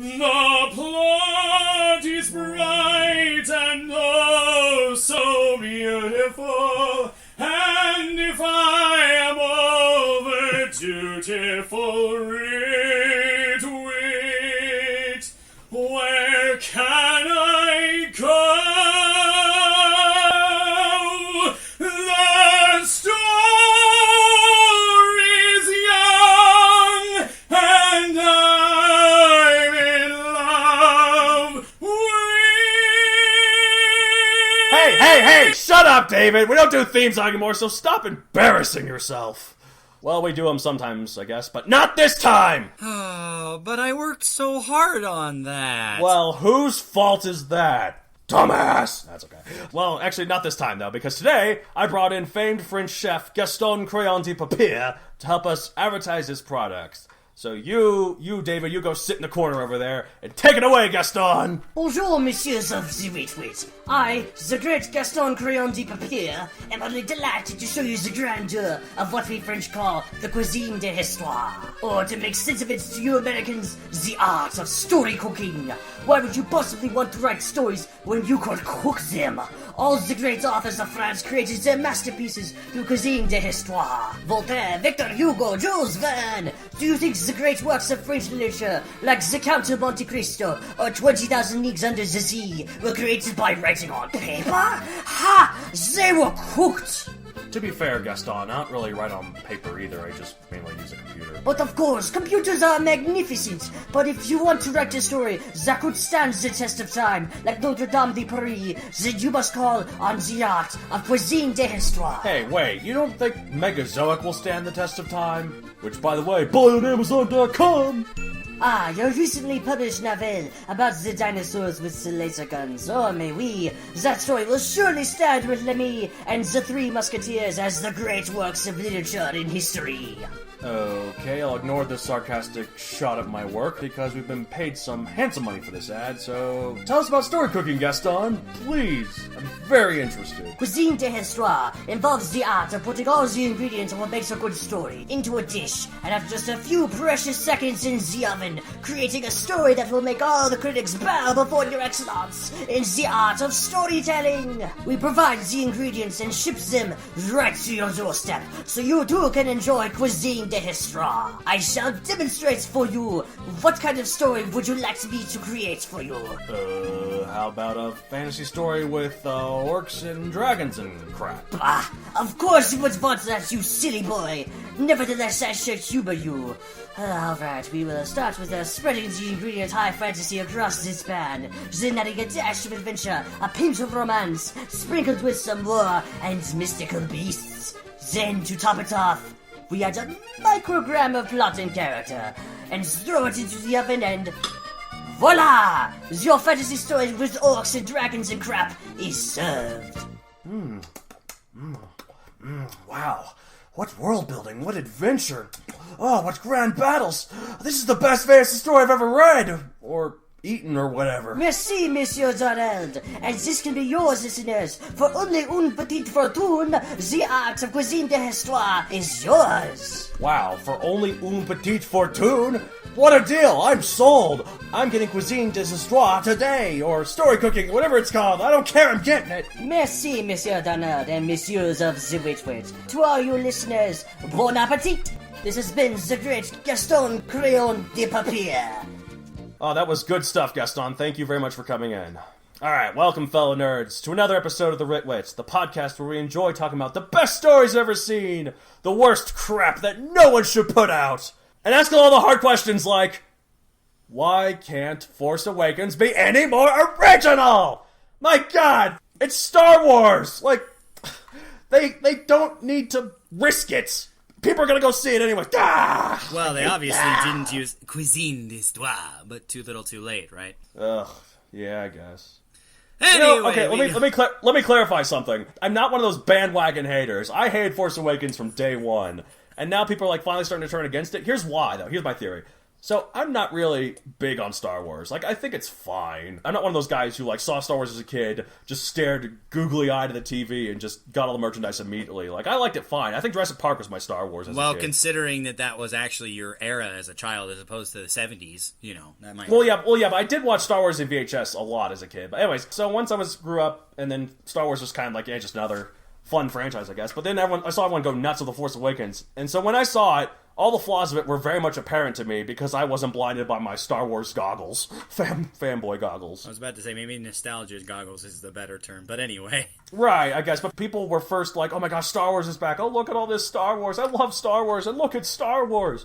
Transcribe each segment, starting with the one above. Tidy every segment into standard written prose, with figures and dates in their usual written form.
The plot is bright and oh so beautiful, and if I am over dutiful, writ, where can I go? The story's young, and I'm in love with... Hey, shut up, David! We don't do theme song anymore, so stop embarrassing yourself. Well, we do them sometimes, I guess, but not this time! Oh, but I worked so hard on that. Well, whose fault is that? Dumbass! That's okay. Well, actually, not this time, though, because today I brought in famed French chef Gaston Crayon de Papier to help us advertise his products. So you, David, you go sit in the corner over there and take it away, Gaston! Bonjour, messieurs of the Writ. I, the great Gaston Crayon de Papier, am only delighted to show you the grandeur of what we French call the cuisine de l'histoire. Or, to make sense of it to you Americans, the art of story cooking. Why would you possibly want to write stories when you could cook them? All the great authors of France created their masterpieces through cuisine de l'histoire. Voltaire, Victor Hugo, Jules Verne. Do you think the great works of French literature, like The Count of Monte Cristo or 20,000 Leagues Under the Sea, were created by writing on paper? Ha! They were cooked! To be fair, Gaston, I don't really write on paper either, I just mainly use a computer. But of course, computers are magnificent. But if you want to write a story that could stand the test of time, like Notre Dame de Paris, then you must call on the art of cuisine de l'histoire. Hey, wait, you don't think Megazoic will stand the test of time? Which, by the way, buy on Amazon.com! Ah, your recently published novel about the dinosaurs with the laser guns. Oh, mais oui, that story will surely stand with Lemmy and the Three Musketeers as the great works of literature in history. Okay, I'll ignore this sarcastic shot of my work because we've been paid some handsome money for this ad, so... Tell us about story cooking, Gaston, please. I'm very interested. Cuisine de l'histoire involves the art of putting all the ingredients of what makes a good story into a dish, and after just a few precious seconds in the oven, creating a story that will make all the critics bow before your excellence in the art of storytelling. We provide the ingredients and ship them right to your doorstep, so you too can enjoy cuisine de l'histoire. I shall demonstrate for you. What kind of story would you like me to create for you? How about a fantasy story with orcs and dragons and crap? Bah, of course you would want that, you silly boy. Nevertheless, I shall humor you. Alright, we will start with spreading the ingredient high fantasy across this pan, then adding a dash of adventure, a pinch of romance, sprinkled with some war and mystical beasts. Then, to top it off, we add a microgram of plot and character, and throw it into the oven and... voila! Your fantasy story with orcs and dragons and crap is served. Wow. What world building, what adventure. Oh, what grand battles. This is the best fantasy story I've ever read. Or eaten or whatever. Merci, Monsieur Donald. And this can be yours, listeners. For only une petite fortune, the art of cuisine de l'histoire is yours. Wow, for only une petite fortune? What a deal! I'm sold! I'm getting cuisine de l'histoire today, or story cooking, whatever it's called. I don't care, I'm getting it! Merci, Monsieur Donald and Messieurs of the Wit. To all you listeners, bon appetit! This has been the great Gaston Crayon de Papier. Oh, that was good stuff, Gaston. Thank you very much for coming in. Alright, welcome, fellow nerds, to another episode of the Writ, the podcast where we enjoy talking about the best stories ever seen, the worst crap that no one should put out, and asking all the hard questions like, why can't Force Awakens be any more original? My god, it's Star Wars! Like, they don't need to risk it. People are gonna go see it anyway. Ah! Well, they obviously didn't use cuisine d'histoire, but too little too late, right? Ugh, yeah, I guess. Anyway, okay, let me clarify something. I'm not one of those bandwagon haters. I hated Force Awakens from day one, and now people are like finally starting to turn against it. Here's why, though. Here's my theory. So, I'm not really big on Star Wars. Like, I think it's fine. I'm not one of those guys who, like, saw Star Wars as a kid, just stared googly-eyed at the TV, and just got all the merchandise immediately. Like, I liked it fine. I think Jurassic Park was my Star Wars as a kid. Well, considering that was actually your era as a child as opposed to the 70s, that might... Well, yeah, but I did watch Star Wars in VHS a lot as a kid. But anyways, so once I grew up, and then Star Wars was kind of like, yeah, just another fun franchise, I guess. But then I saw everyone go nuts with The Force Awakens. And so when I saw it, all the flaws of it were very much apparent to me because I wasn't blinded by my Star Wars goggles. Fanboy goggles. I was about to say, maybe nostalgia goggles is the better term, but anyway. Right, I guess. But people were first like, oh my gosh, Star Wars is back. Oh, look at all this Star Wars. I love Star Wars. And look at Star Wars.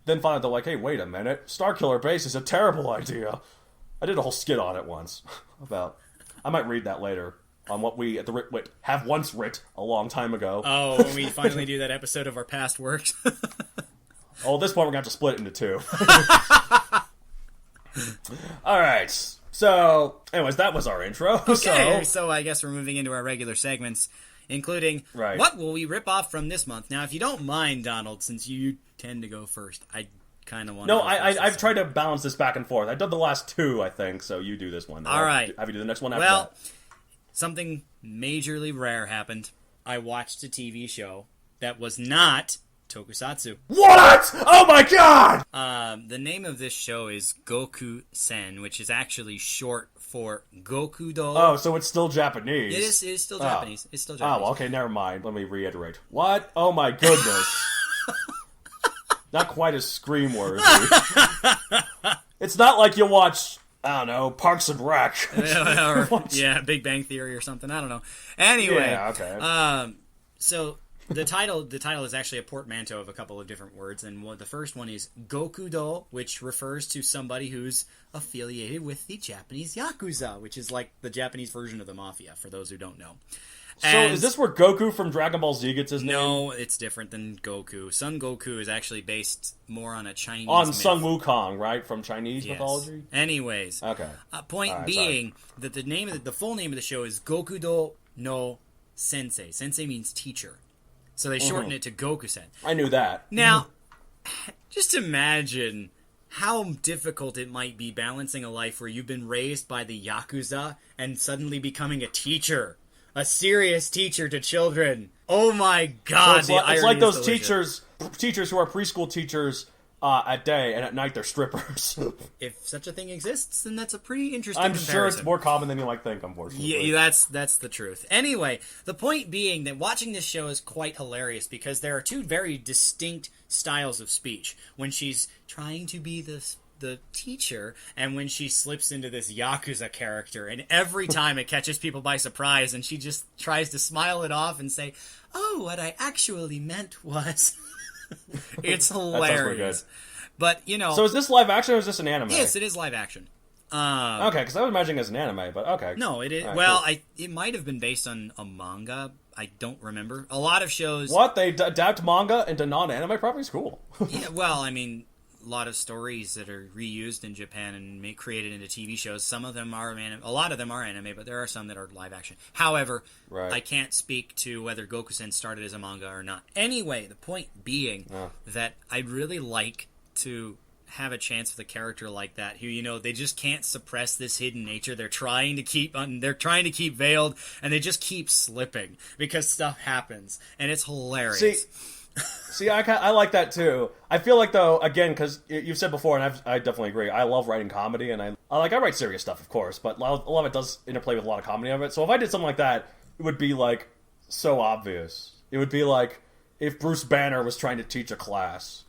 Then finally they're like, hey, wait a minute. Starkiller Base is a terrible idea. I did a whole skit on it once. I might read that later. On what we at the Writ have once writ a long time ago. Oh, when we finally do that episode of our past works. At this point, we're going to have to split it into two. Alright. So, anyways, that was our intro. Okay, so I guess we're moving into our regular segments, including what will we rip off from this month? Now, if you don't mind, Donald, since you tend to go first, I kind of want to No, I've tried to balance this back and forth. I've done the last two, I think, so you do this one. All right. Have you do the next one after that? Something majorly rare happened. I watched a TV show that was not tokusatsu. What? Oh my god! The name of this show is Goku-sen, which is actually short for Gokudo. Oh, so it's still Japanese. It is still Japanese. It's still Japanese. Oh, okay, never mind. Let me reiterate. What? Oh my goodness. Not quite as scream-worthy. It's not like you watch... I don't know, Parks and Rec. Yeah, Big Bang Theory or something. I don't know. Anyway, yeah, okay. So the title is actually a portmanteau of a couple of different words, and the first one is Gokudo, which refers to somebody who's affiliated with the Japanese Yakuza, which is like the Japanese version of the Mafia, for those who don't know. So is this where Goku from Dragon Ball Z gets his name? No, it's different than Goku. Son Goku is actually based more on a Chinese on myth. Sun Wukong, right? From Chinese mythology? Anyways. Okay. Point being that the full name of the show is Gokudo no Sensei. Sensei means teacher. So they shorten it to Goku-sen. I knew that. Now, just imagine how difficult it might be balancing a life where you've been raised by the Yakuza and suddenly becoming a teacher. A serious teacher to children. Oh my god, so it's like those teachers who are preschool teachers at day, and at night they're strippers. If such a thing exists, then that's a pretty interesting comparison. Sure it's more common than you might think, unfortunately. Yeah, that's the truth. Anyway, the point being that watching this show is quite hilarious because there are two very distinct styles of speech. When she's trying to be the teacher, and when she slips into this Yakuza character, and every time it catches people by surprise, and she just tries to smile it off and say, oh, what I actually meant was... It's hilarious. But, So is this live action or is this an anime? Yes, it is live action. Okay, because I was imagining it as an anime, but okay. No, it is. Right, cool. It might have been based on a manga. I don't remember. A lot of shows... What? They adapt manga into non-anime properties? Cool. Yeah, well, I mean... A lot of stories that are reused in Japan and created into TV shows. Some of them are a lot of them are anime, but there are some that are live action. However, I can't speak to whether Goku-sen started as a manga or not. Anyway, the point being that I'd really like to have a chance with a character like that who, they just can't suppress this hidden nature. They're trying to keep veiled, and they just keep slipping because stuff happens, and it's hilarious. See, I like that too. I feel like, though, again, because you've said before, and I definitely agree, I love writing comedy, and I write serious stuff, of course, but a lot of it does interplay with a lot of comedy of it. So if I did something like that, it would be, like, so obvious. It would be like if Bruce Banner was trying to teach a class,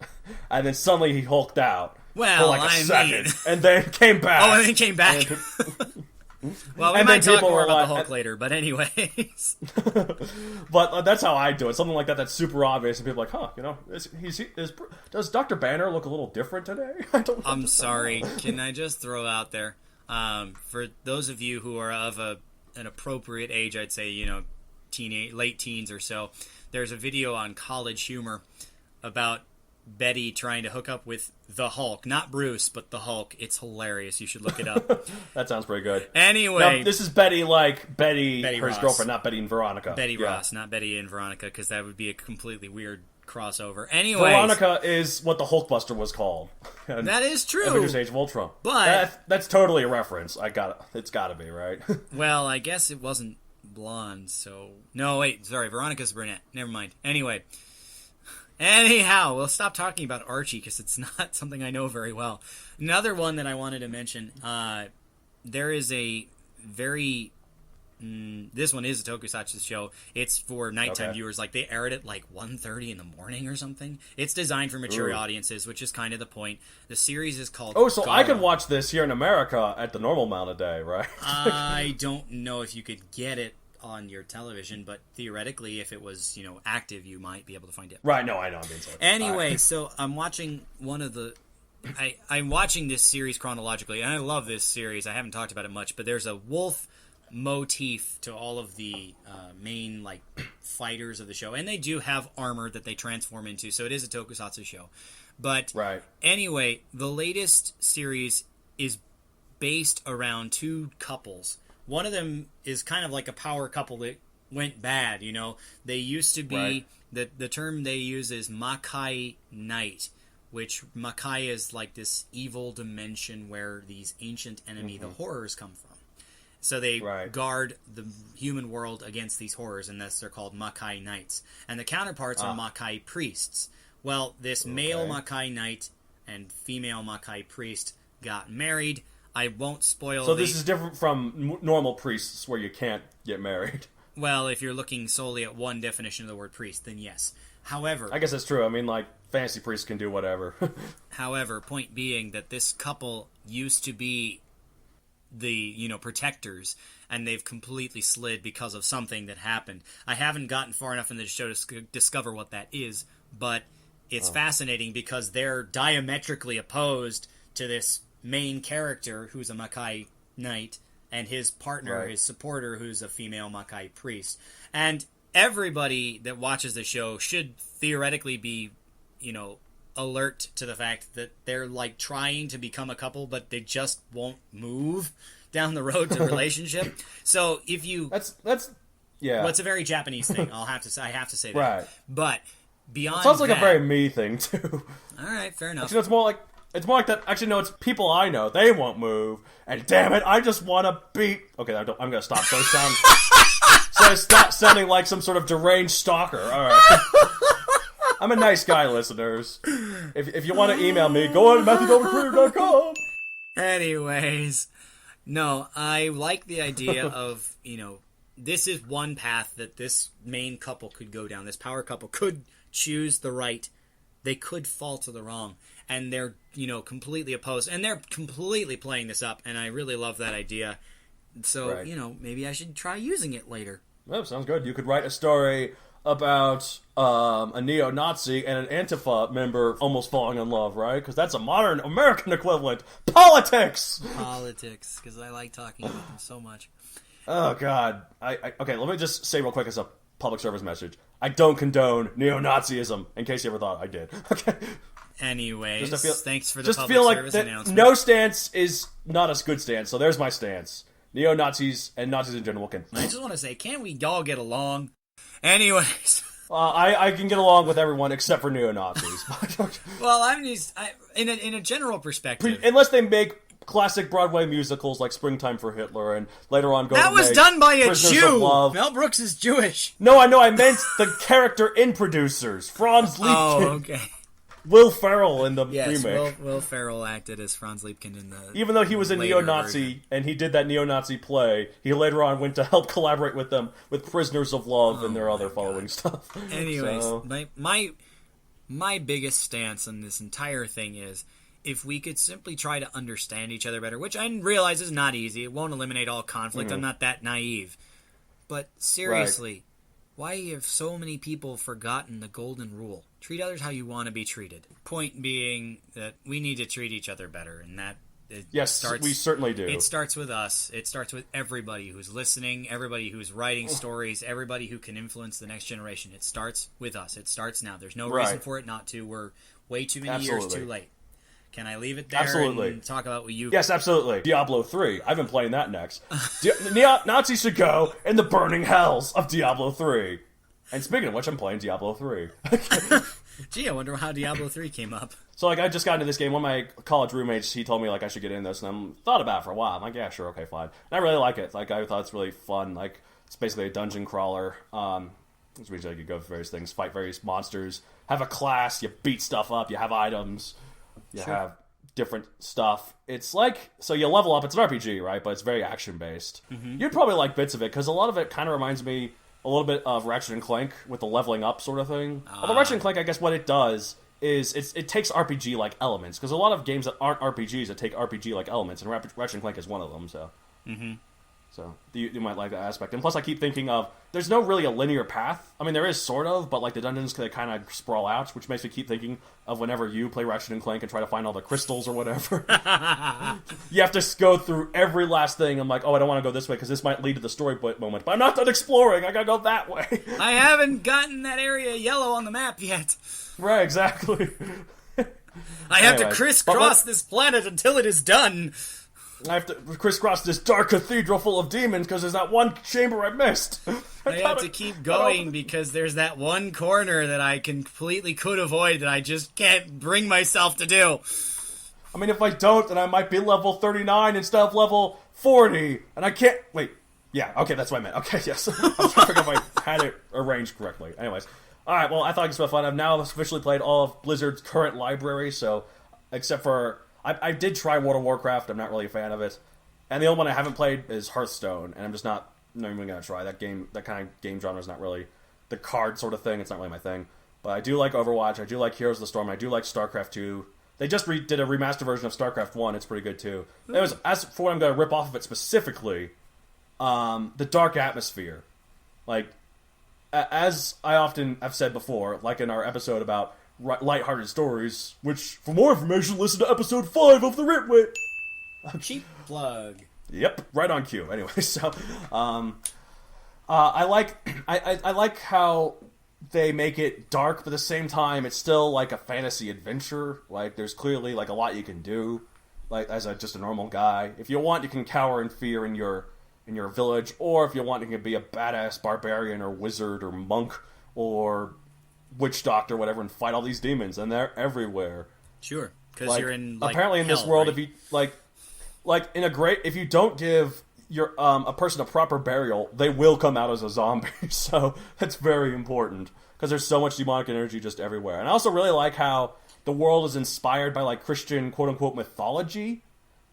and then suddenly he hulked out for like a second, and then came back. Oh, and then came back. Well, we might talk more about the Hulk later, but anyways. But that's how I do it. Something like that that's super obvious, and people are like, huh, does Dr. Banner look a little different today? I'm sorry. Can I just throw out there, for those of you who are of an appropriate age, I'd say, late teens or so, there's a video on College Humor about Betty trying to hook up with the Hulk. Not Bruce, but the Hulk. It's hilarious. You should look it up. That sounds pretty good. Anyway. Now, this is Betty like Betty her Ross. Girlfriend, not Betty and Veronica. Betty Ross, not Betty and Veronica, because that would be a completely weird crossover. Anyways, Veronica is what the Hulkbuster was called. That is true. Avengers Age of Ultron. But that's totally a reference. It's got to be, right? Well, I guess it wasn't blonde, so... No, wait, sorry, Veronica's brunette. Never mind. Anyhow, we'll stop talking about Archie, because it's not something I know very well. Another one that I wanted to mention, there is a very... this one is a tokusatsu show. It's for nighttime viewers. Like, they air it at, 1:30 in the morning or something. It's designed for mature audiences, which is kind of the point. The series is called Oh, so Gala. I could watch this here in America at the normal amount of day, right? I don't know if you could get it on your television, but theoretically, if it was, active, you might be able to find it. Right, no, I know. I'm being silly. Anyway, so I'm watching I'm watching this series chronologically, and I love this series. I haven't talked about it much, but there's a wolf motif to all of the main fighters of the show, and they do have armor that they transform into, so it is a tokusatsu show. But anyway, the latest series is based around two couples. One of them is kind of like a power couple that went bad. They used to be the term they use is Makai Knight, which Makai is like this evil dimension where these ancient enemy, the horrors, come from. So they guard the human world against these horrors, and thus they're called Makai Knights. And the counterparts are Makai Priests. Well, this male Makai Knight and female Makai Priest got married. I won't spoil So this is different from normal priests where you can't get married. Well, if you're looking solely at one definition of the word priest, then yes. However... I guess that's true. I mean, fantasy priests can do whatever. However, point being that this couple used to be the, protectors, and they've completely slid because of something that happened. I haven't gotten far enough in the show to discover what that is, but it's fascinating because they're diametrically opposed to this main character who's a Makai Knight and his partner, his supporter, who's a female Makai Priest. And everybody that watches the show should theoretically be, alert to the fact that they're trying to become a couple, but they just won't move down the road to relationship. So if you... That's Well, it's a very Japanese thing. I have to say that. Right. But beyond sounds like that, a very me thing, too. All right, fair enough. Actually, it's more like that. Actually, no, it's people I know. They won't move. And damn it, I just want to beat... Okay, I'm going to stop. So I stop sounding like some sort of deranged stalker. All right. I'm a nice guy, listeners. If you want to email me, go on MatthewDoverCrew.com. Anyways, no, I like the idea of, this is one path that this main couple could go down. This power couple could choose the right. They could fall to the wrong. And they're, completely opposed. And they're completely playing this up. And I really love that idea. So, maybe I should try using it later. Well, sounds good. You could write a story about a neo-Nazi and an Antifa member almost falling in love, right? Because that's a modern American equivalent. Politics! Politics, because I like talking about them so much. Oh, God. Okay, let me just say real quick as a public service message. I don't condone neo-Nazism, in case you ever thought I did. Okay. Anyways, thanks for the just public feel like service that announcement. no stance is not a good stance, so there's my stance. Neo-Nazis and Nazis in general can... I just want to say, can't we all get along? Anyways... I can get along with everyone except for neo-Nazis. Well, I'm just... in a general perspective... Unless they make classic Broadway musicals like Springtime for Hitler and later on go that to was make done by a Prisoners Jew! of Love. Mel Brooks is Jewish. No, I know. I meant the character in Producers. Franz Liebkind. Oh, okay. Will Ferrell in the remake. Will Ferrell acted as Franz Liebkind in the... Even though he was a neo-Nazi version. and he did that neo-Nazi play, he later on went to help collaborate with them with Prisoners of Love and their other following stuff. Anyways, my biggest stance on this entire thing is if we could simply try to understand each other better, which I realize is not easy. It won't eliminate all conflict. I'm not that naive. But seriously, why have so many people forgotten the golden rule? Treat others how you want to be treated. Point being that we need to treat each other better, and that we certainly do. It starts with us. It starts with everybody who's listening, everybody who's writing stories, everybody who can influence the next generation. It starts with us. It starts now. There's no reason for it not to. We're way too many years too late. Can I leave it there and talk about what you... Yes, absolutely. Diablo 3. I've been playing that next. Nazis should go in the burning hells of Diablo 3. And speaking of which, I'm playing Diablo 3. Gee, I wonder how Diablo 3 came up. So, like, I just got into this game. One of my college roommates, he told me, like, I should get into this, and I thought about it for a while. I'm like, yeah, sure, okay, fine. And I really like it. Like, I thought it's really fun. Like, it's basically a dungeon crawler. Which means, like, you go through various things, fight various monsters, have a class, you beat stuff up, you have items, you have different stuff. It's like, so you level up, it's an RPG, right? But it's very action-based. Mm-hmm. You'd probably like bits of it, because a lot of it kind of reminds me a little bit of Ratchet and Clank with the leveling up sort of thing. Although Ratchet and Clank, I guess what it does is it takes RPG-like elements, because a lot of games that aren't RPGs that take RPG-like elements, and Ratchet and Clank is one of them, so... Mm-hmm. So, you might like that aspect. And plus, I keep thinking of, there's no really a linear path. I mean, there is sort of, but like the dungeons they kind of sprawl out, which makes me keep thinking of whenever you play Ratchet and Clank and try to find all the crystals or whatever. You have to go through every last thing. I'm like, oh, I don't want to go this way because this might lead to the story moment. But I'm not done exploring. I gotta go that way. I haven't gotten that area yellow on the map yet. Right, exactly. I have to crisscross this planet until it is done. I have to crisscross this dark cathedral full of demons because there's that one chamber I missed. I have to keep going because there's that one corner that I completely could avoid that I just can't bring myself to do. I mean, if I don't, then I might be level 39 instead of level 40, and I can't... Wait, yeah, okay, that's what I meant. Okay, yes. I was trying to figure out if I had it arranged correctly. Anyways, alright, well, I thought it was fun. I've now officially played all of Blizzard's current library, so, except for... I did try World of Warcraft. I'm not really a fan of it. And the only one I haven't played is Hearthstone, and I'm just not even going to try. That kind of game genre is not really the card sort of thing. It's not really my thing. But I do like Overwatch. I do like Heroes of the Storm. I do like StarCraft 2. They just did a remaster version of StarCraft 1. It's pretty good, too. It was, as for what I'm going to rip off of it specifically, the dark atmosphere. Like, as I often have said before, like in our episode about lighthearted stories, which, for more information, listen to episode 5 of the Writ. Cheap plug. Yep, right on cue. Anyway, so, I like how they make it dark, but at the same time, it's still like a fantasy adventure. Like, there's clearly like a lot you can do, like as just a normal guy. If you want, you can cower in fear in your village, or if you want, you can be a badass barbarian or wizard or monk or witch doctor, whatever, and fight all these demons, and they're everywhere. Sure, because you're in like, apparently in hell, this world, right? if you if you don't give your a person a proper burial, they will come out as a zombie. So that's very important because there's so much demonic energy just everywhere. And I also really like how the world is inspired by like Christian quote unquote mythology.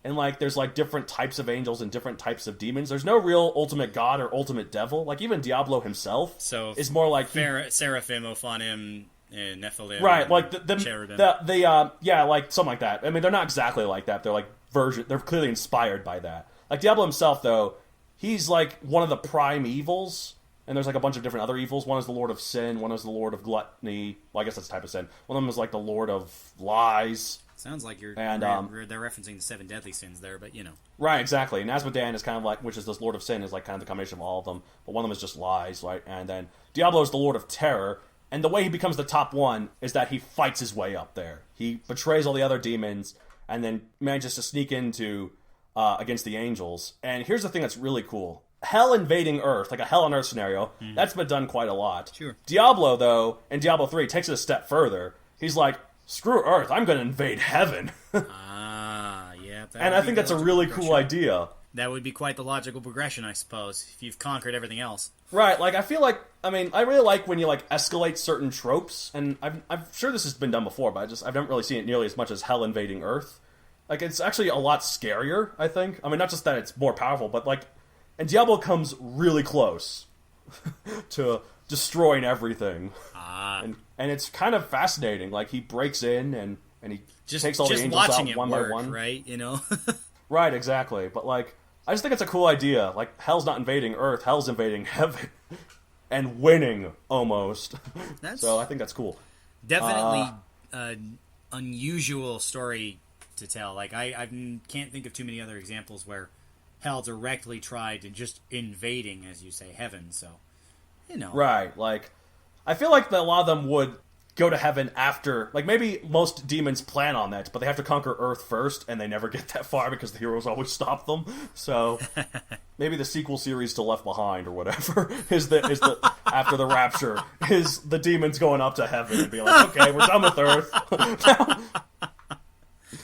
And, like, there's, like, different types of angels and different types of demons. There's no real ultimate god or ultimate devil. Like, even Diablo himself is more like... Seraphim, Ophanim, and Nephilim. Right, like, Cherubim. yeah, like, something like that. I mean, they're not exactly like that. They're, like, they're clearly inspired by that. Like, Diablo himself, though, he's, like, one of the prime evils. And there's, like, a bunch of different other evils. One is the Lord of Sin. One is the Lord of Gluttony. Well, I guess that's a type of sin. One of them is, like, the Lord of Lies. Sounds like they're referencing the 7 deadly sins there, but you know. Right, exactly. And Asmodean is kind of like, which is this Lord of Sin, is like kind of the combination of all of them. But one of them is just lies, right? And then Diablo is the Lord of Terror. And the way he becomes the top one is that he fights his way up there. He betrays all the other demons and then manages to sneak into against the angels. And here's the thing that's really cool. Hell invading Earth, like a Hell on Earth scenario, that's been done quite a lot. Sure. Diablo, though, in Diablo 3, takes it a step further. He's like, screw Earth, I'm going to invade heaven. Yeah. And I think that's a really cool idea. That would be quite the logical progression, I suppose, if you've conquered everything else. Right, like, I feel like, I mean, I really like when you, like, escalate certain tropes, and I'm sure this has been done before, but I haven't really seen it nearly as much as Hell invading Earth. Like, it's actually a lot scarier, I think. I mean, not just that it's more powerful, but, like, and Diablo comes really close to destroying everything. And it's kind of fascinating. Like, he breaks in and he takes all the angels out one by one. Right, you know? Right, exactly. But, like, I just think it's a cool idea. Like, Hell's not invading Earth, Hell's invading heaven. And winning, almost. So I think that's cool. Definitely an unusual story to tell. Like, I can't think of too many other examples where Hell directly tried and just invading, as you say, heaven. So, you know. Right, like, I feel like that a lot of them would go to heaven after, like, maybe most demons plan on that, but they have to conquer Earth first, and they never get that far because the heroes always stop them. So maybe the sequel series to Left Behind or whatever is the after the rapture is the demons going up to heaven and being like, okay, we're done with Earth.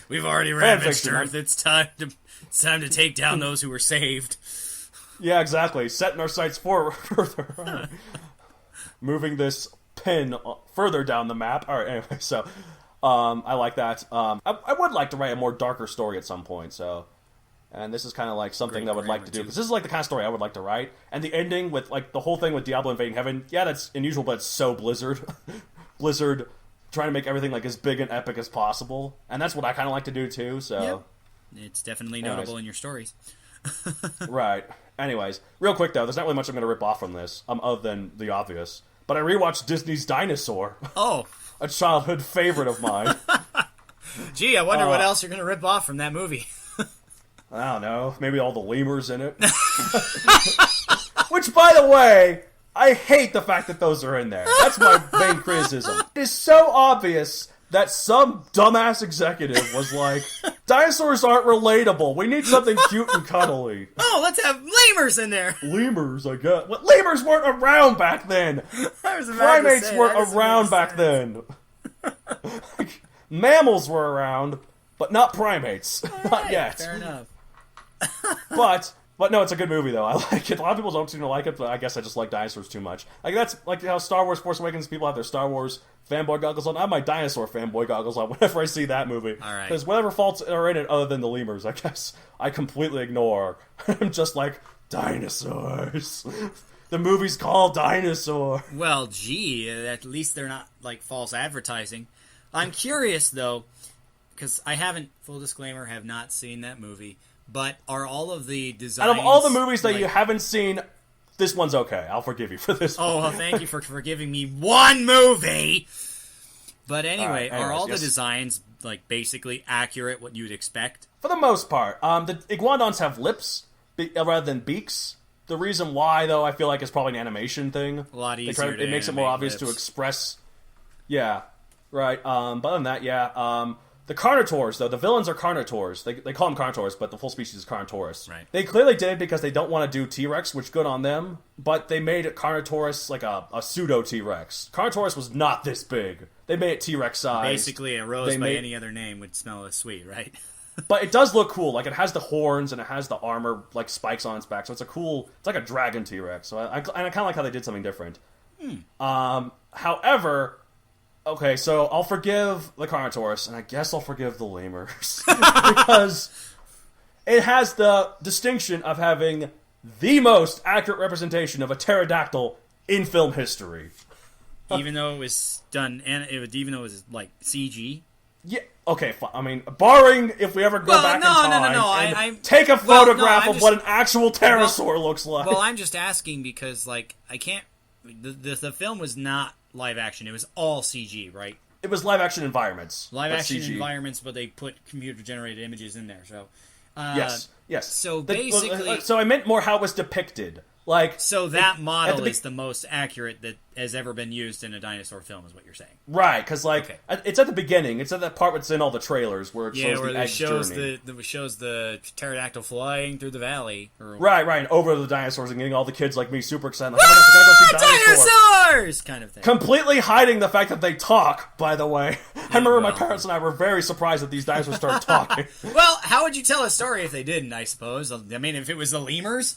We've already ravaged Earth. It's time to take down those who were saved. Yeah, exactly. Setting our sights further. Moving this pin further down the map. All right, anyway, so I like that. I would like to write a more darker story at some point, so... And this is kind of like something that I would like to do, because this is like the kind of story I would like to write. And the ending with, like, the whole thing with Diablo invading heaven, yeah, that's unusual, but it's so Blizzard. Blizzard trying to make everything, like, as big and epic as possible. And that's what I kind of like to do, too, so... Yep. It's definitely notable in your stories. Right. Anyways, real quick, though, there's not really much I'm going to rip off from this, other than the obvious. But I rewatched Disney's Dinosaur. Oh. A childhood favorite of mine. Gee, I wonder what else you're going to rip off from that movie. I don't know. Maybe all the lemurs in it. Which, by the way, I hate the fact that those are in there. That's my main criticism. It is so obvious that some dumbass executive was like, dinosaurs aren't relatable. We need something cute and cuddly. Oh, let's have lemurs in there. Lemurs, I guess. Well, lemurs weren't around back then. Primates weren't around back then. Like, mammals were around, but not primates. Not yet. Fair enough. But no, it's a good movie, though. I like it. A lot of people don't seem to like it, but I guess I just like dinosaurs too much. Like, that's like how Star Wars Force Awakens, people have their Star Wars fanboy goggles on. I have my dinosaur fanboy goggles on whenever I see that movie. All right. Because whatever faults are in it other than the lemurs, I guess, I completely ignore. I'm just like, dinosaurs. The movie's called Dinosaur. Well, gee, at least they're not, like, false advertising. I'm curious, though, because I haven't, full disclaimer, have not seen that movie. But are all of the designs... Out of all the movies that you haven't seen, this one's okay. I'll forgive you for this one. Oh, well, thank you for forgiving me one movie! But anyway, are all the designs, like, basically accurate, what you'd expect? For the most part. The iguanodons have lips rather than beaks. The reason why, though, I feel like is probably an animation thing. A lot easier It makes it more obvious to express... Yeah, right. But other than that, yeah. The Carnotaurs, though, the villains are Carnotaurs. They call them Carnotaurs, but the full species is Carnotaurus. Right. They clearly did it because they don't want to do T-Rex, which good on them, but they made Carnotaurus like a pseudo-T-Rex. Carnotaurus was not this big. They made it T-Rex size. Basically, a rose by any other name would smell as sweet, right? But it does look cool. Like, it has the horns and it has the armor, like, spikes on its back, so it's it's like a dragon T-Rex. So I kind of like how they did something different. However... Okay, so I'll forgive the Carnotaurus, and I guess I'll forgive the lemurs. Because it has the distinction of having the most accurate representation of a pterodactyl in film history. Even though it was done, even though it was, like, CG? Yeah, okay, I mean, barring if we ever go back in time and take a photograph of what an actual pterosaur looks like. Well, I'm just asking because, like, I can't... The film was not live action. It was all CG, right? It was live action environments. Live action environments, but they put computer generated images in there. So yes. So basically, so I meant more how it was depicted. Like, so that model is the most accurate that has ever been used in a dinosaur film, is what you're saying, right? Because it's at the beginning. It's at that part that's in all the trailers where it shows the egg's journey. Shows the pterodactyl flying through the valley. Right, and over the dinosaurs and getting all the kids like me super excited. Like, oh my gosh, I gotta go see dinosaurs! Kind of thing. Completely hiding the fact that they talk. By the way, I remember my parents and I were very surprised that these dinosaurs started talking. Well, how would you tell a story if they didn't? I suppose. I mean, if it was the lemurs.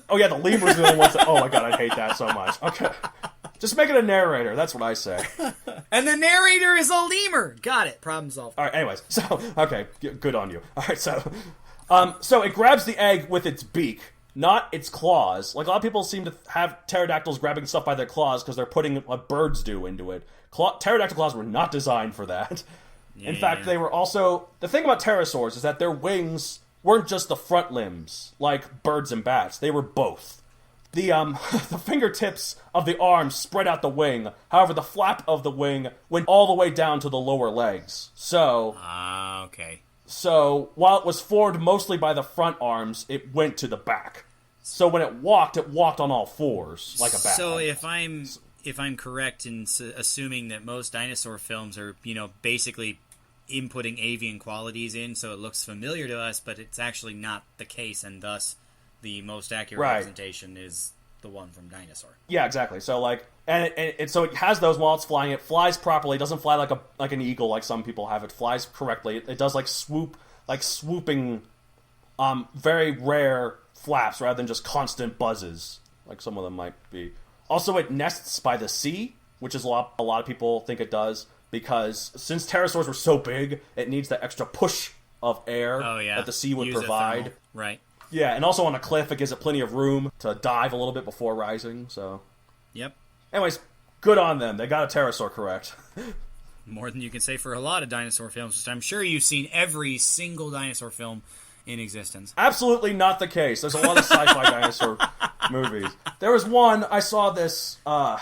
Oh yeah, the lemurs are the only ones that... Oh my god, I hate that so much. Okay. Just make it a narrator, that's what I say. And the narrator is a lemur! Got it, problem solved. Alright, anyways, so, okay, good on you. Alright, so it grabs the egg with its beak, not its claws. Like, a lot of people seem to have pterodactyls grabbing stuff by their claws because they're putting what birds do into it. Pterodactyl claws were not designed for that. Yeah. In fact, they were also... The thing about pterosaurs is that their wings... weren't just the front limbs, like birds and bats. They were both. The the fingertips of the arms spread out the wing. However, the flap of the wing went all the way down to the lower legs. So... okay. So, while it was formed mostly by the front arms, it went to the back. So when it walked on all fours, like a bat. So if I'm if I'm correct in assuming that most dinosaur films are, basically inputting avian qualities in so it looks familiar to us, but it's actually not the case, and thus the most accurate representation is the one from Dinosaur. Yeah, exactly. So so it has those while it's flying. It flies properly. It doesn't fly like an eagle like some people have. It flies correctly. It does swooping, very rare flaps rather than just constant buzzes like some of them might be. Also, it nests by the sea, which is a lot of people think it does, because since pterosaurs were so big, it needs that extra push of air that the sea would provide. Right. Yeah, and also on a cliff, it gives it plenty of room to dive a little bit before rising, so... Yep. Anyways, good on them. They got a pterosaur correct. More than you can say for a lot of dinosaur films, which I'm sure you've seen every single dinosaur film in existence. Absolutely not the case. There's a lot of sci-fi dinosaur movies. There was one, I saw this...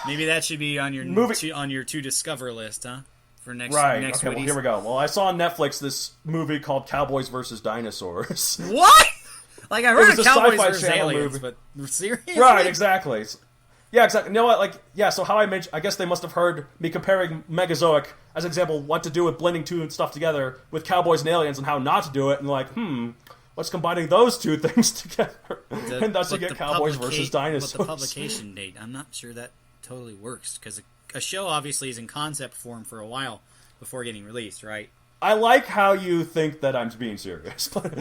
Maybe that should be on your to discover list, huh? For next okay, well, here we go. Well, I saw on Netflix this movie called Cowboys vs. Dinosaurs. What? Like, I heard of Cowboys Sci-Fi vs. Channel Aliens, movie. but seriously? Right, exactly. Yeah, exactly. You know what? So how I mentioned, I guess they must have heard me comparing Megazoic as an example what to do with blending two stuff together with Cowboys and Aliens and how not to do it, and what's combining those two things together? And thus you get Cowboys versus Dinosaurs. But the publication date, I'm not sure that totally works, because a show obviously is in concept form for a while before getting released, right? I like how you think that I'm being serious. Well,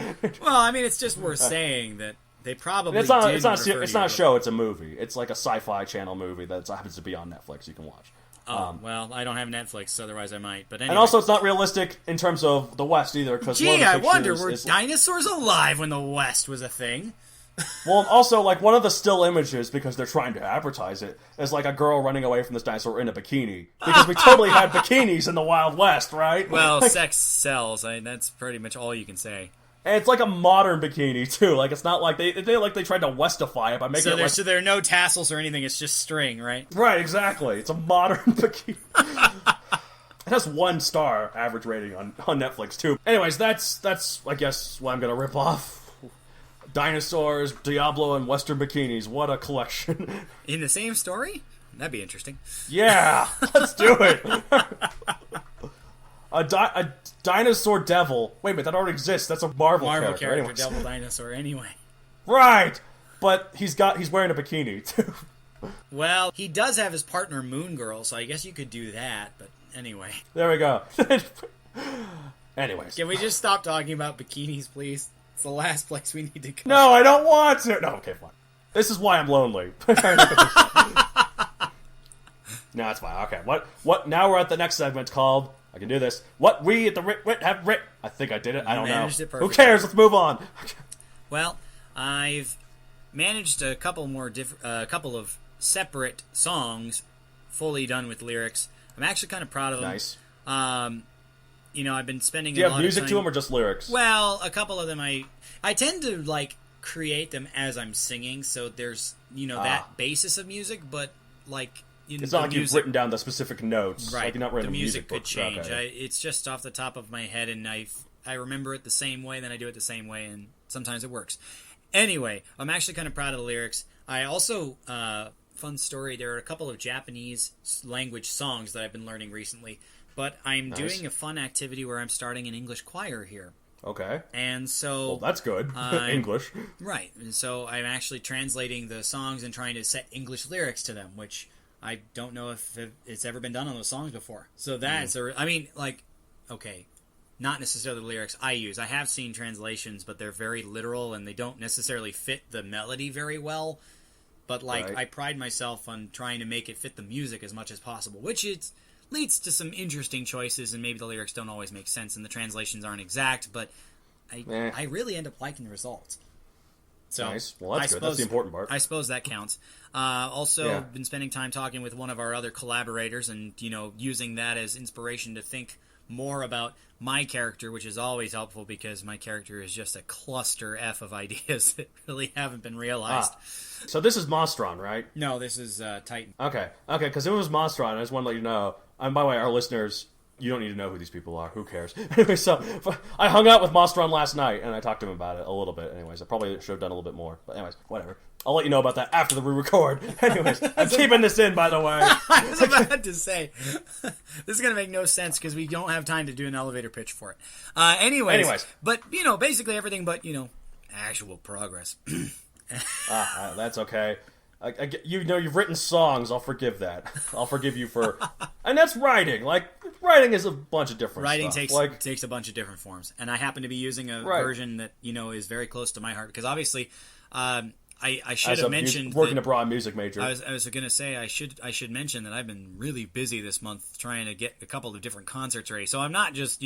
I mean, it's just worth saying that they probably it's not a show, it's a movie. It's like a sci-fi channel movie that happens to be on Netflix you can watch. Well, I don't have Netflix, otherwise I might. But anyway. And also, it's not realistic in terms of the West either. I wonder, were dinosaurs alive when the West was a thing? Well, and also, one of the still images, because they're trying to advertise it, is a girl running away from this dinosaur in a bikini. Because we totally had bikinis in the Wild West, right? Well, sex sells. That's pretty much all you can say. And it's a modern bikini, too. It's not like they tried to Westify it by making so there are no tassels or anything, it's just string, right? Right, exactly. It's a modern bikini. It has 1 star average rating on Netflix, too. Anyways, that's I guess, what I'm gonna rip off. Dinosaurs, Diablo, and Western bikinis. What a collection. In the same story? That'd be interesting. Yeah, let's do it. A dinosaur devil. Wait a minute, that already exists. That's a Marvel character. Anyways. Devil dinosaur, anyway. Right, but he's wearing a bikini, too. Well, he does have his partner Moon Girl, so I guess you could do that, but anyway. There we go. Anyways. Can we just stop talking about bikinis, please? It's the last place we need to go. No, I don't want to. No, okay, fine. This is why I'm lonely. No, it's fine. Okay, what? Now we're at the next segment called, I can do this, what we at the Writ have writ. I think I did it. I don't know. Who cares? Let's move on. Well, I've managed a couple of separate songs fully done with lyrics. I'm actually kind of proud of them. Nice. I've been spending Do you have music to them or just lyrics? Well, a couple of them I tend to, create them as I'm singing, so there's, that basis of music, but, it's not like you've written down the specific notes. Right. You're not writing the music could books. change. Okay. It's just off the top of my head, and I remember it the same way, then I do it the same way, and sometimes it works. Anyway, I'm actually kind of proud of the lyrics. I also, fun story, there are a couple of Japanese language songs that I've been learning recently, but I'm doing a fun activity where I'm starting an English choir here. Okay. And so... Well, that's good. English. Right. And so I'm actually translating the songs and trying to set English lyrics to them, which I don't know if it's ever been done on those songs before. So that's... okay, not necessarily the lyrics I use. I have seen translations, but they're very literal, and they don't necessarily fit the melody very well. But, right. I pride myself on trying to make it fit the music as much as possible, which leads to some interesting choices, and maybe the lyrics don't always make sense and the translations aren't exact, but I really end up liking the results. So nice. Well, that's good. That's the important part. I suppose that counts. Also, been spending time talking with one of our other collaborators and, using that as inspiration to think more about my character, which is always helpful because my character is just a cluster F of ideas that really haven't been realized. So this is Monstron, right? No, this is Titan. Okay, because if it was Monstron, I just want to let you know. And by the way, our listeners, You don't need to know who these people are. Who cares? Anyway, so I hung out with Mostron last night, and I talked to him about it a little bit. Anyways, I probably should have done a little bit more. But anyways, whatever. I'll let you know about that after we record. Anyways, I'm keeping this in, by the way. I was about to say, this is going to make no sense because we don't have time to do an elevator pitch for it. Anyways. But, basically everything but, actual progress. That's okay. You've written songs. I'll forgive that. I'll forgive you for, and that's writing. Like writing is a bunch of different. Writing stuff. takes a bunch of different forms, and I happen to be using a version that is very close to my heart because obviously, I should have mentioned working abroad music major. I was going to say I should mention that I've been really busy this month trying to get a couple of different concerts ready. So I'm not just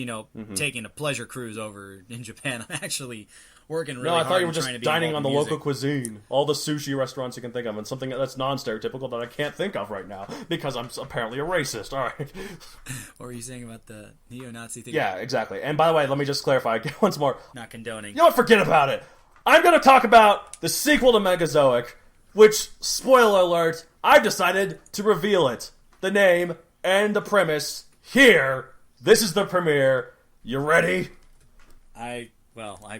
taking a pleasure cruise over in Japan. I'm actually working really hard. No, I thought you were just dining on the music. local cuisine, all the sushi restaurants you can think of, and something that's non-stereotypical that I can't think of right now because I'm apparently a racist. All right. What were you saying about the neo-Nazi thing? Yeah, exactly. And by the way, let me just clarify once more. Not condoning. You know what? Forget about it. I'm going to talk about the sequel to Megazoic, which, spoiler alert, I've decided to reveal it. The name and the premise here. This is the premiere. You ready? I've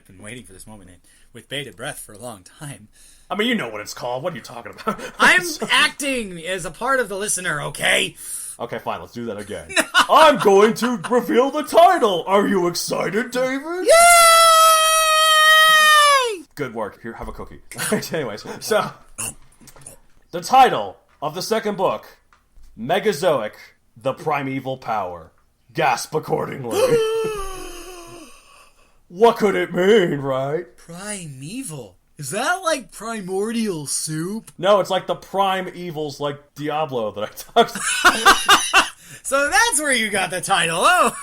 been waiting for this moment with bated breath for a long time. I mean, you know what it's called. What are you talking about? I'm acting as a part of the listener, okay? Okay, fine. Let's do that again. No. I'm going to reveal the title. Are you excited, David? Yay! Good work. Here, have a cookie. Anyways, so the title of the second book, Megazoic, the Primeval Power. Gasp accordingly. What could it mean, right? Primeval. Is that like primordial soup? No, it's like the prime evils like Diablo that I talked about. So that's where you got the title. Oh!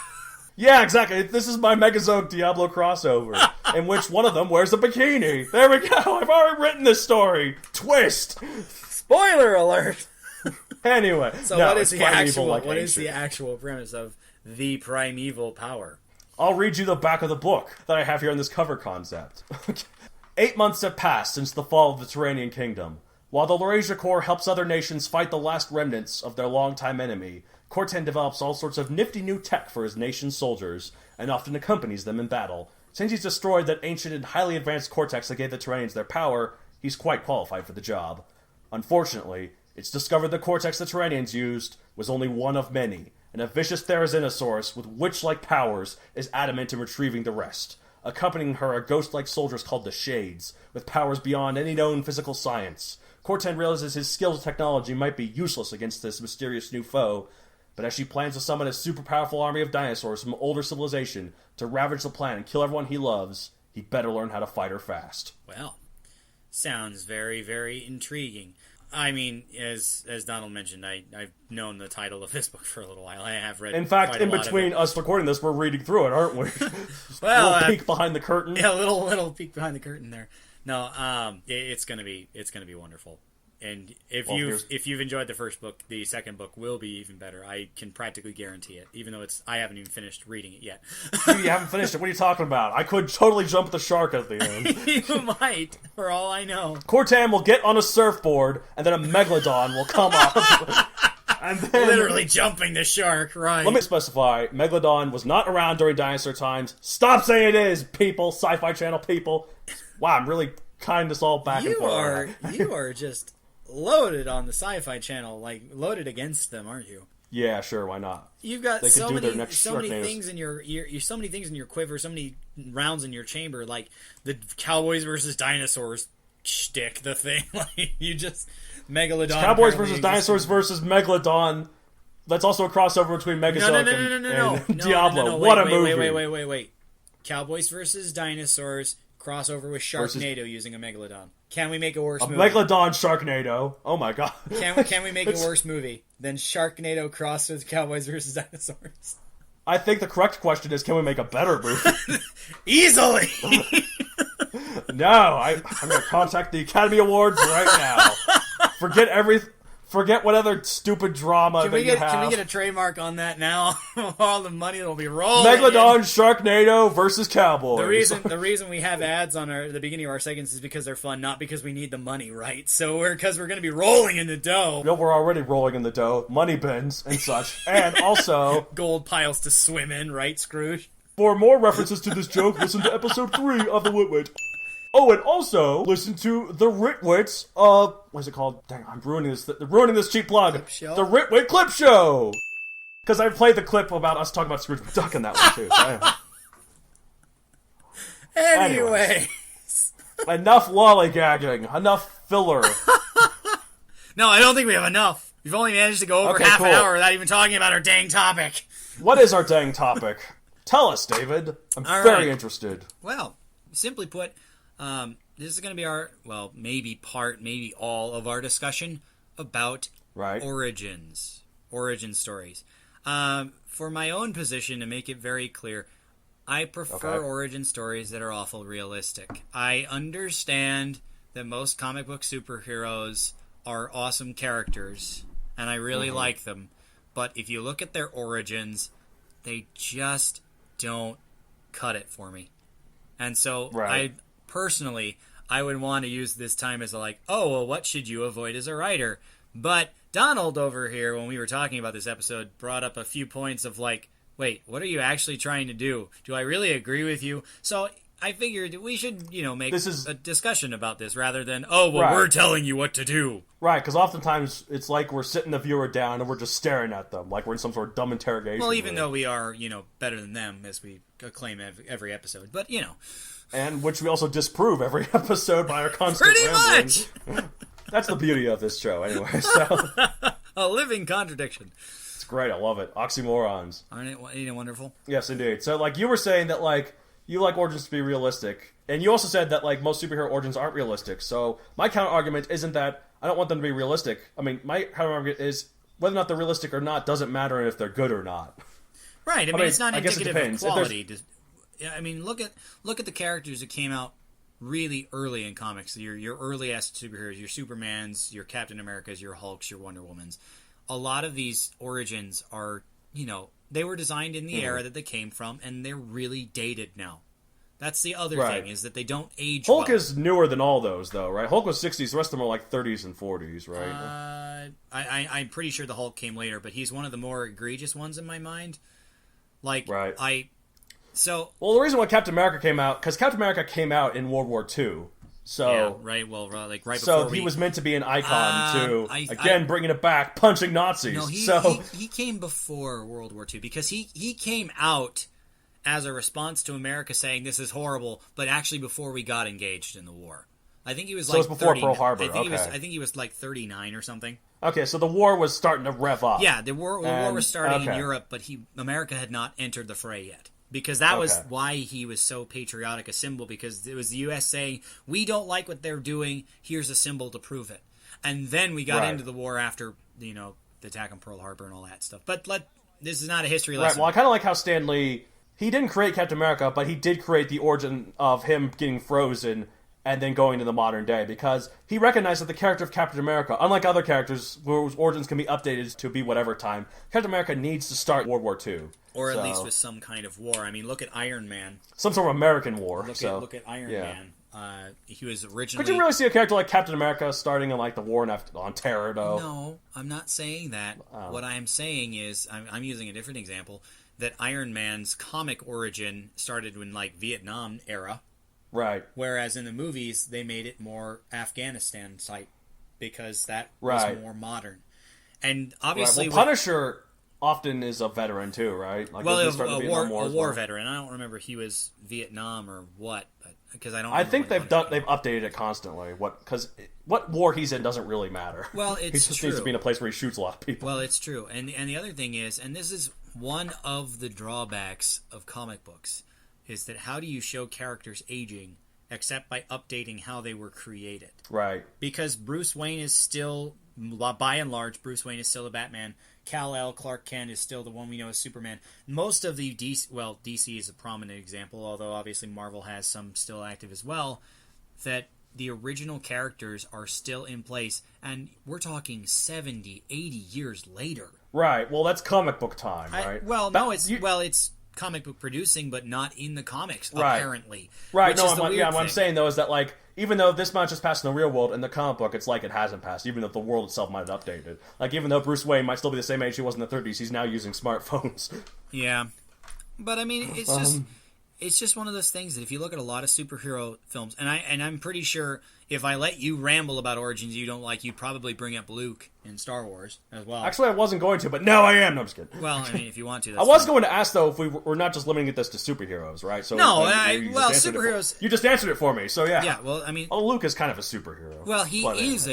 Yeah, exactly. This is my Megazoic Diablo crossover, in which one of them wears a bikini. There we go. I've already written this story. Twist. Spoiler alert. Anyway. So what is the actual premise of the primeval power? I'll read you the back of the book that I have here in this cover concept. 8 months have passed since the fall of the Turanian kingdom. While the Laurasia Corps helps other nations fight the last remnants of their longtime enemy, Corten develops all sorts of nifty new tech for his nation's soldiers, and often accompanies them in battle. Since he's destroyed that ancient and highly advanced cortex that gave the Turanians their power, he's quite qualified for the job. Unfortunately, it's discovered the cortex the Turanians used was only one of many, and a vicious Therizinosaurus with witch-like powers is adamant in retrieving the rest. Accompanying her are ghost-like soldiers called the Shades, with powers beyond any known physical science. Corten realizes his skills and technology might be useless against this mysterious new foe, but as she plans to summon a super-powerful army of dinosaurs from older civilization to ravage the planet and kill everyone he loves, he better learn how to fight her fast. Well, sounds very, very intriguing. I mean, as Donald mentioned, I've known the title of this book for a little while. I have read. In fact, in between us recording this, we're reading through it, aren't we? Well, a little peek behind the curtain. Yeah, a little peek behind the curtain there. No, it's gonna be wonderful. And if you've enjoyed the first book, the second book will be even better. I can practically guarantee it, even though I haven't even finished reading it yet. You haven't finished it? What are you talking about? I could totally jump the shark at the end. You might, for all I know. Corten will get on a surfboard, and then a megalodon will come up. And then, literally jumping the shark, right? Let me specify, Megalodon was not around during dinosaur times. Stop saying it is, people! Sci-Fi Channel people! Wow, I'm really kind this all back and forth. You are just loaded on the Sci-Fi Channel, like loaded against them, aren't you? Yeah, sure, why not? You've got so many things in your so many things in your quiver, so many rounds in your chamber, like the Cowboys versus Dinosaurs shtick, the thing. Like you just Megalodon. It's Cowboys versus Dinosaurs versus Megalodon. That's also a crossover between Megazoic and Diablo. What a movie! Wait. Cowboys versus Dinosaurs crossover with Sharknado using a Megalodon. Can we make a worse movie? Megalodon Sharknado. Oh my god. Can we make a worse movie than Sharknado crossed with Cowboys versus Dinosaurs? I think the correct question is, can we make a better movie? Easily! No, I'm going to contact the Academy Awards right now. Forget Forget what other stupid drama Can that we you get have. can we get a trademark on that now? All the money will be rolling. Megalodon, Sharknado versus Cowboys. The reason we have ads on the beginning of our segments is because they're fun, not because we need the money, right? So because we're going to be rolling in the dough. No, we're already rolling in the dough. Money bins and such. And also... gold piles to swim in, right, Scrooge? For more references to this joke, listen to episode 3 of The Wit. Oh, and also, listen to the Ritwits, what's it called? Dang, I'm ruining this cheap plug. Clip show? The Ritwit Clip Show! Because I played the clip about us talking about Scrooge McDuck in that one, too. Anyway. Enough lollygagging. Enough filler. No, I don't think we have enough. We've only managed to go over half an hour without even talking about our dang topic. What is our dang topic? Tell us, David. I'm very interested. Well, simply put... this is going to be our, maybe all of our discussion about origin stories. For my own position, to make it very clear, I prefer origin stories that are awful realistic. I understand that most comic book superheroes are awesome characters, and I really like them, but if you look at their origins, they just don't cut it for me. And so Personally, I would want to use this time as what should you avoid as a writer? But Donald over here, when we were talking about this episode, brought up a few points of wait, what are you actually trying to do? Do I really agree with you? So I figured we should, make a discussion about this rather than, we're telling you what to do. Right, because oftentimes it's like we're sitting the viewer down and we're just staring at them, like we're in some sort of dumb interrogation. Well, even though we are, better than them, as we acclaim every episode. But, And which we also disprove every episode by our constant rambling. Pretty much! That's the beauty of this show, anyway. So a living contradiction. It's great, I love it. Oxymorons. Ain't it wonderful? Yes, indeed. So, you were saying that, you like origins to be realistic, and you also said that, most superhero origins aren't realistic. So, my counter-argument isn't that I don't want them to be realistic. I mean, my counter-argument is whether or not they're realistic or not doesn't matter if they're good or not. Right, I mean it's not indicative of quality. Yeah, I mean, look at the characters that came out really early in comics. Your earliest superheroes, your Supermans, your Captain Americas, your Hulks, your Wonder Womans. A lot of these origins are, they were designed in the era that they came from, and they're really dated now. That's the other thing, is that they don't age Hulk well. is newer than all those, though, right? Hulk was 60s, the rest of them are 30s and 40s, right? I'm pretty sure the Hulk came later, but he's one of the more egregious ones in my mind. Well, the reason why Captain America came out, because Captain America came out in World War II. So, yeah, right. Well, right before. So he was meant to be an icon too. Bringing it back, punching Nazis. No, he came before World War II because he came out as a response to America saying this is horrible, but actually before we got engaged in the war. I think he was it was before Pearl Harbor. I think he was 39 or something. Okay, so the war was starting to rev up. Yeah, the war was starting in Europe, but America had not entered the fray yet. Because that was why he was so patriotic a symbol, because it was the U.S. saying, we don't like what they're doing, here's a symbol to prove it. And then we got into the war after, the attack on Pearl Harbor and all that stuff. But this is not a history lesson. Right, well, I kind of like how Stan Lee, he didn't create Captain America, but he did create the origin of him getting frozen and then going to the modern day, because he recognized that the character of Captain America, unlike other characters whose origins can be updated to be whatever time, Captain America needs to start World War II. Or at least with some kind of war. I mean, look at Iron Man. Some sort of American war. Look at Iron Man. He was originally... Could you really see a character like Captain America starting in the war on Terror, though? No, I'm not saying that. What I'm saying is, I'm using a different example, that Iron Man's comic origin started in Vietnam era. Right. Whereas in the movies, they made it more Afghanistan type, because that was more modern. And obviously... Well, Punisher often is a veteran too, right? A war veteran. I don't remember he was Vietnam or what, because I don't. I think they've updated it constantly. What war he's in doesn't really matter. Well, it's he just true. needs to be in a place where he shoots a lot of people. Well, it's true, and the other thing is, and this is one of the drawbacks of comic books, is that how do you show characters aging except by updating how they were created? Right. Because Bruce Wayne is still, by and large, Bruce Wayne is still the Batman. Kal-El, Clark Kent is still the one we know as Superman. Most of the DC is a prominent example, although obviously Marvel has some still active as well, that the original characters are still in place, and we're talking 70, 80 years later. Right. Well, that's comic book time, right? It's comic book producing, but not in the comics, apparently. Right. No, what I'm saying, though, is that, like, even though this much has passed in the real world, in the comic book, it's like it hasn't passed, even though the world itself might have updated. Like, even though Bruce Wayne might still be the same age he was in the 30s, he's now using smartphones. Yeah. But, I mean, it's just one of those things that if you look at a lot of superhero films, and I'm pretty sure if I let you ramble about origins you don't like, you'd probably bring up Luke in Star Wars as well. Actually, I wasn't going to, but now I am. No, I'm just kidding. Well, I mean, if you want to. I was going to ask, though, if we're not just limiting this to superheroes, right? So superheroes. You just answered it for me, so yeah. Yeah, well, I mean. Luke is kind of a superhero. Well, he is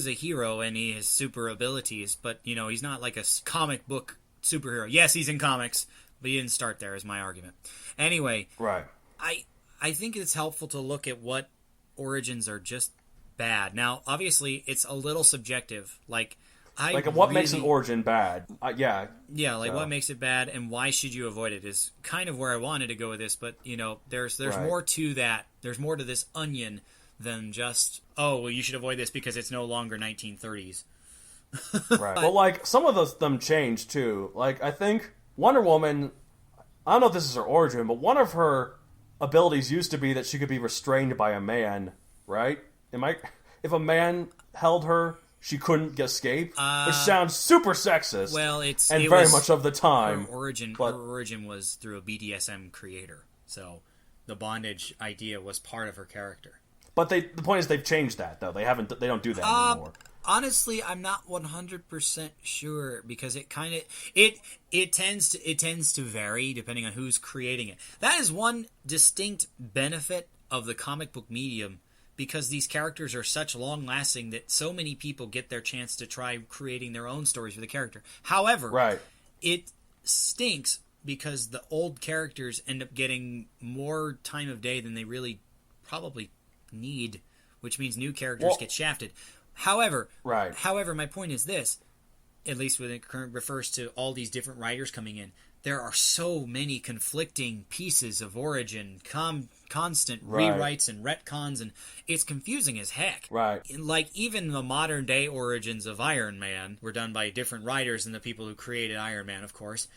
a hero, and he has super abilities, but he's not like a comic book superhero. Yes, he's in comics, but he didn't start there. Is my argument. Anyway, right. I think it's helpful to look at what origins are just bad. Now, obviously, it's a little subjective. What makes an origin bad? Yeah. Yeah, what makes it bad, and why should you avoid it is kind of where I wanted to go with this. But there's more to that. There's more to this onion than just you should avoid this because it's no longer 1930s. Right. Well, some of them change too. Like, I think Wonder Woman, I don't know if this is her origin, but one of her abilities used to be that she could be restrained by a man, right? If a man held her, she couldn't escape, which sounds super sexist. Well, much of the time. Her origin was through a BDSM creator, so the bondage idea was part of her character. But the point is they've changed that, though. They don't do that anymore. Honestly, I'm not 100% sure because it tends to vary depending on who's creating it. That is one distinct benefit of the comic book medium because these characters are such long-lasting that so many people get their chance to try creating their own stories for the character. However, it stinks because the old characters end up getting more time of day than they really probably need, which means new characters get shafted. However, my point is this, at least when it refers to all these different writers coming in, there are so many conflicting pieces of origin, constant rewrites and retcons, and it's confusing as heck. Right. Like, even the modern-day origins of Iron Man were done by different writers than the people who created Iron Man, of course.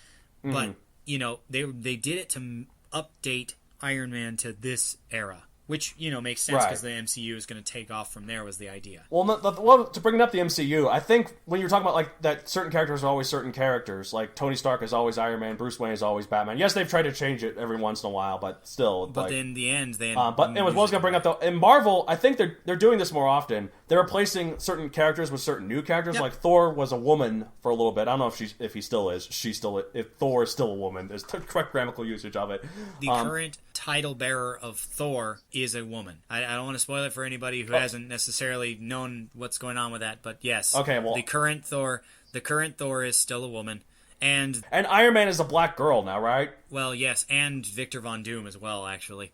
Mm-hmm. But, they did it to update Iron Man to this era. Which, makes sense because the MCU is going to take off from there was the idea. Well, to bring up the MCU, I think when you're talking about, that certain characters are always certain characters, like Tony Stark is always Iron Man, Bruce Wayne is always Batman. Yes, they've tried to change it every once in a while, but still. But in the end, they... But what I was going to bring up, though, in Marvel, I think they're doing this more often. They're replacing certain characters with certain new characters. Yep. Like Thor was a woman for a little bit. I don't know if he still is. If Thor is still a woman. There's the correct grammatical usage of it. The current title bearer of Thor is a woman. I don't want to spoil it for anybody who hasn't necessarily known what's going on with that, but yes. Okay, well, the current Thor is still a woman, and Iron Man is a black girl now, right? Well, yes, and Victor Von Doom as well, actually.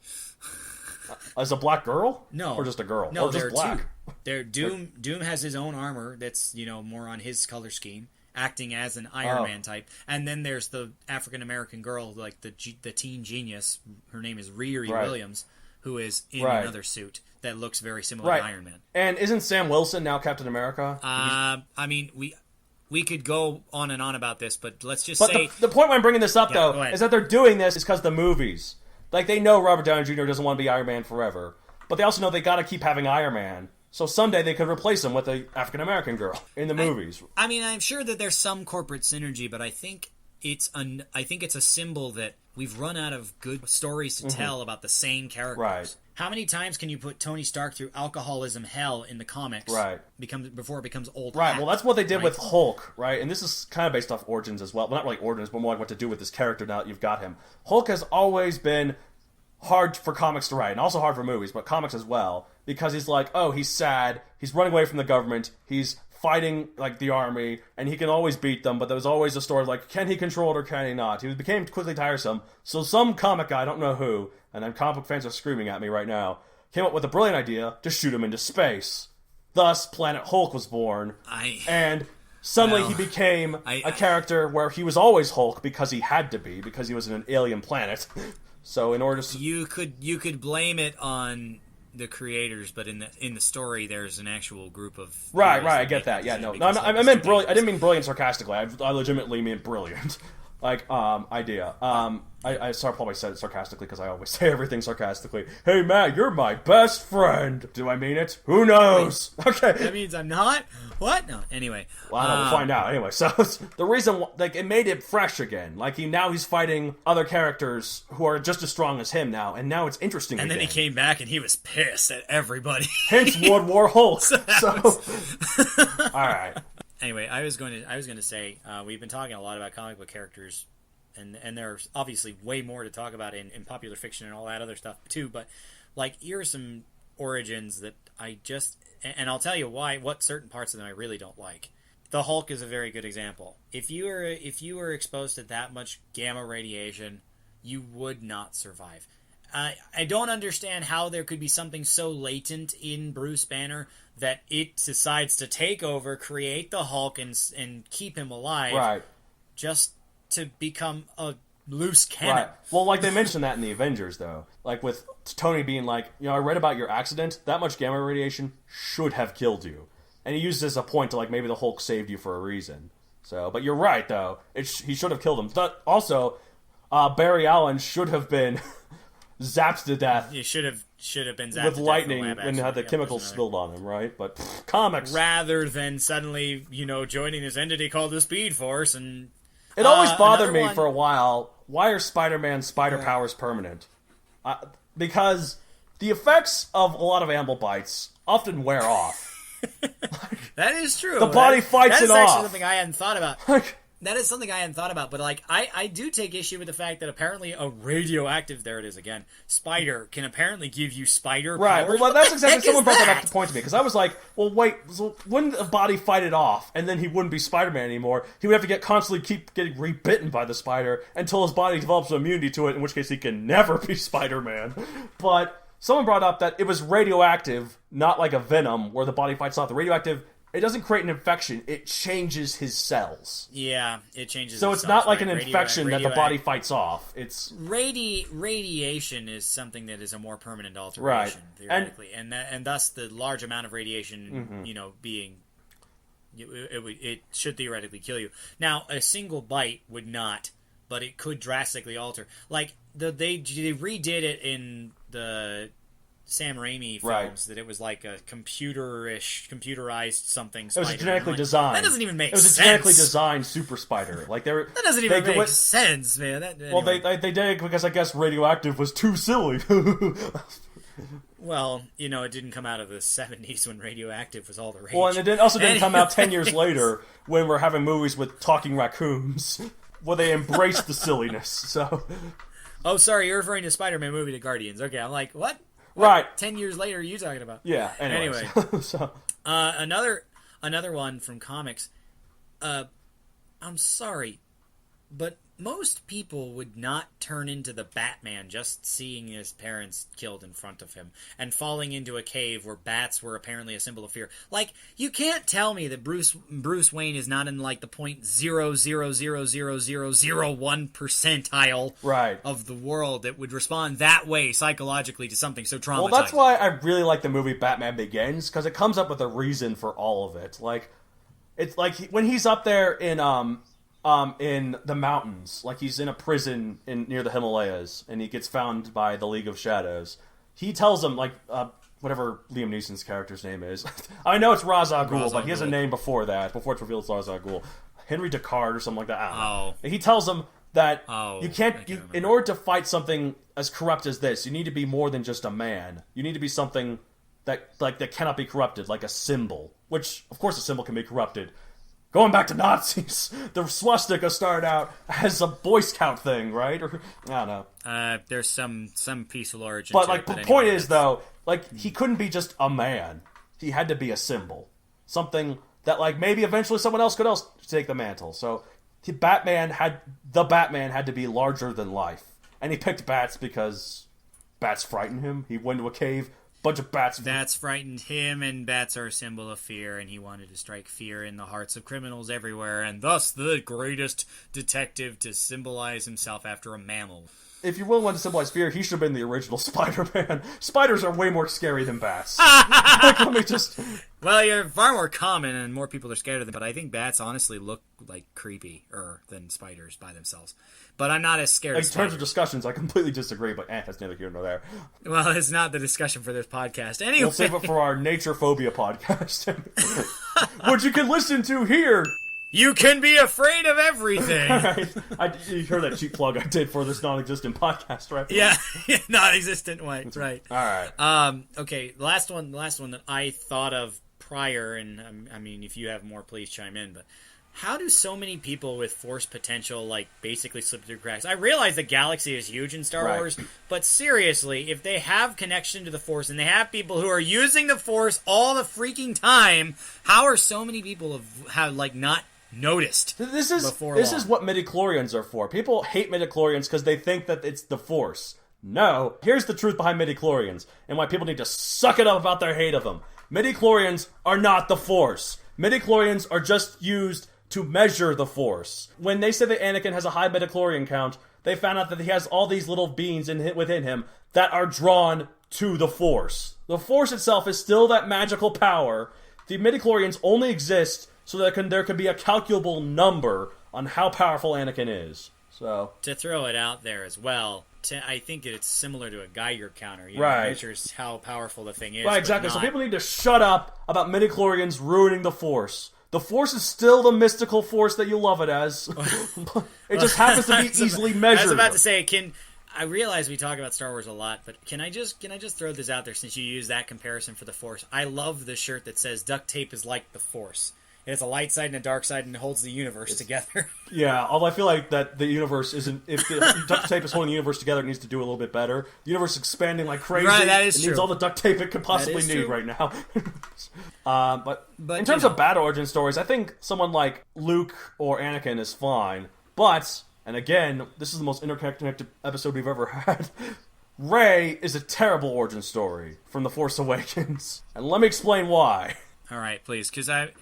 As a black girl? No, or just a girl? No, or just black? Doom has his own armor that's more on his color scheme, acting as an Iron Man type, and then there's the African American girl, like the teen genius. Her name is Riri Williams, who is in another suit that looks very similar to Iron Man. And isn't Sam Wilson now Captain America? I mean, we could go on and on about this, but let's just say... The point why I'm bringing this up, though, is that they're doing this because the movies. Like, they know Robert Downey Jr. doesn't want to be Iron Man forever, but they also know they got to keep having Iron Man. So someday they could replace him with an African-American girl in the movies. I mean, I'm sure that there's some corporate synergy, but I think it's a symbol that we've run out of good stories to tell about the same characters. Right. How many times can you put Tony Stark through alcoholism hell in the comics before it becomes old Right, hat, well, that's what they did with Hulk, right? And this is kind of based off origins as well. Well, not really origins, but more like what to do with this character now that you've got him. Hulk has always been hard for comics to write, and also hard for movies, but comics as well, because he's like, he's sad, he's running away from the government, he's fighting the army, and he can always beat them, but there was always a story can he control it or can he not? He became quickly tiresome, so some comic guy, I don't know who, and then comic book fans are screaming at me right now, came up with a brilliant idea to shoot him into space. Thus, Planet Hulk was born, and suddenly he became a character where he was always Hulk because he had to be, because he was in an alien planet. So in order to... You could blame it on the creators, but in the story, there's an actual group of right. I get that. Yeah, no, I meant brilliant. I didn't mean brilliant sarcastically. I legitimately mean brilliant. Like, idea. I probably said it sarcastically because I always say everything sarcastically. Hey, Matt, you're my best friend. Do I mean it? Who knows? Okay. That means I'm not? What? No, anyway. Well, I don't know, we'll find out. Anyway, so the reason, like, it made it fresh again. Like, he's fighting other characters who are just as strong as him now, and now it's interesting And again. then he came back and he was pissed at everybody. Hence World War Hulk. So, alright. Anyway, I was going to say we've been talking a lot about comic book characters, and there's obviously way more to talk about in popular fiction and all that other stuff too. But like, here are some origins that I just, and I'll tell you what certain parts of them I really don't like. The Hulk is a very good example. If you were exposed to that much gamma radiation, you would not survive. I don't understand how there could be something so latent in Bruce Banner that it decides to take over, create the Hulk, and keep him alive, right, just to become a loose cannon. Right. Well, like, they mentioned that in the Avengers, though. Like, with Tony being like, I read about your accident. That much gamma radiation should have killed you. And he used it as a point to, like, maybe the Hulk saved you for a reason. So, but you're right, though. He should have killed him. But also, Barry Allen should have been zapped to death. He should have been zapped with to lightning death and had the chemicals spilled on him, right? But comics, rather than suddenly, joining this entity called the Speed Force, and it always bothered me for a while. Why are Spider-Man's spider powers permanent? Because the effects of a lot of animal bites often wear off. That is true. The body fights it off. That is actually something I hadn't thought about. That is something I hadn't thought about, but like I do take issue with the fact that apparently a radioactive, there it is again, spider can apparently give you spider right. powers. Well, that's exactly, someone brought that up to point to me, because I was like, well, wait, so wouldn't a body fight it off, and then he wouldn't be Spider-Man anymore? He would have to constantly keep getting rebitten by the spider until his body develops an immunity to it, in which case he can never be Spider-Man. But someone brought up that it was radioactive, not like a venom, where the body fights off. The radioactive, it doesn't create an infection, it changes his cells. Yeah, it changes. So it's not like an infection that the body fights off. It's radiation is something that is a more permanent alteration, theoretically, and thus the large amount of radiation, being it should theoretically kill you. Now, a single bite would not, but it could drastically alter. Like they redid it in the Sam Raimi films, that it was like a computerized something. Spider. It was genetically designed. That doesn't even make sense. It was a genetically designed super spider. Like that doesn't even make sense, man. Well, they did it because I guess radioactive was too silly. Well, it didn't come out of the 70s when radioactive was all the rage. Well, and it also didn't come out 10 years later when we're having movies with talking raccoons, where they embraced the silliness. So. Oh, sorry, you're referring to Spider-Man movie, The Guardians. Okay, I'm like, what? Right. 10 years later, are you talking about? Yeah, anyway. So. Another one from comics. I'm sorry, but most people would not turn into the Batman just seeing his parents killed in front of him and falling into a cave where bats were apparently a symbol of fear. Like, you can't tell me that Bruce Wayne is not in like the 0.0000001 percentile of the world that would respond that way psychologically to something so traumatizing. Well, that's why I really like the movie Batman Begins, because it comes up with a reason for all of it. Like, it's like when he's up there in the mountains, like he's in a prison near the Himalayas, and he gets found by the League of Shadows. He tells them, like, whatever Liam Neeson's character's name is. I know it's Ra's al Ghul, but he has a name before it's revealed it's Ra's al Ghul. Henry Descartes or something like that. I don't know. And he tells them that you can't, in order to fight something as corrupt as this, you need to be more than just a man. You need to be something that cannot be corrupted, like a symbol. Which, of course, a symbol can be corrupted. Going back to Nazis, the swastika started out as a Boy Scout thing, right? Or I don't know. There's some peaceful origin. But like, the point is, though, like, he couldn't be just a man. He had to be a symbol, something that, like, maybe eventually someone else could take the mantle. So, Batman had to be larger than life, and he picked bats because bats frighten him. He went to a cave. Bunch of bats. Bats frightened him, and bats are a symbol of fear, and he wanted to strike fear in the hearts of criminals everywhere, and thus the greatest detective to symbolize himself after a mammal. if you really want to symbolize fear, he should have been the original Spider-Man. Spiders are way more scary than bats. Like, let me just... Well, you're far more common and more people are scared of them, but I think bats honestly look like creepier than spiders by themselves. But I'm not as scared of spiders. In terms of discussions, I completely disagree, but that's neither here nor there. Well, it's not the discussion for this podcast. Anyway. We'll save it for our Nature Phobia podcast. Which you can listen to here. You can be afraid of everything. Right. You heard that cheap plug I did for this non-existent podcast, right? Yeah, non-existent one, right. All right. Okay, the last one that I thought of prior, and I mean, if you have more, please chime in, but how do so many people with Force potential, like, basically slip through cracks? I realize the galaxy is huge in Star Wars, but seriously, if they have connection to the Force, and they have people who are using the Force all the freaking time, how are so many people have like, not noticed This is what midichlorians are for. People hate midichlorians because they think that it's the Force. No. Here's the truth behind midichlorians, and why people need to suck it up about their hate of them. Midichlorians are not the Force. Midichlorians are just used to measure the Force. When they say that Anakin has a high midichlorian count, they found out that he has all these little beings within him that are drawn to the Force. The Force itself is still that magical power. The midichlorians only exist so that there can be a calculable number on how powerful Anakin is. So to throw it out there as well, I think it's similar to a Geiger counter. It measures how powerful the thing is. Right, exactly. So people need to shut up about midichlorians ruining the Force. The Force is still the mystical force that you love it as. It just happens to be easily measured. I was about to say, I realize we talk about Star Wars a lot, but can I just throw this out there since you use that comparison for the Force? I love the shirt that says duct tape is like the Force. It has a light side and a dark side, and it holds the universe together. Yeah, although I feel like that the universe isn't... If the duct tape is holding the universe together, it needs to do a little bit better. The universe is expanding like crazy. Right, that is true. It needs all the duct tape it could possibly need right now. But in terms of bad origin stories, I think someone like Luke or Anakin is fine. But, and again, this is the most interconnected episode we've ever had... Rey is a terrible origin story from The Force Awakens. And let me explain why. All right, please, because her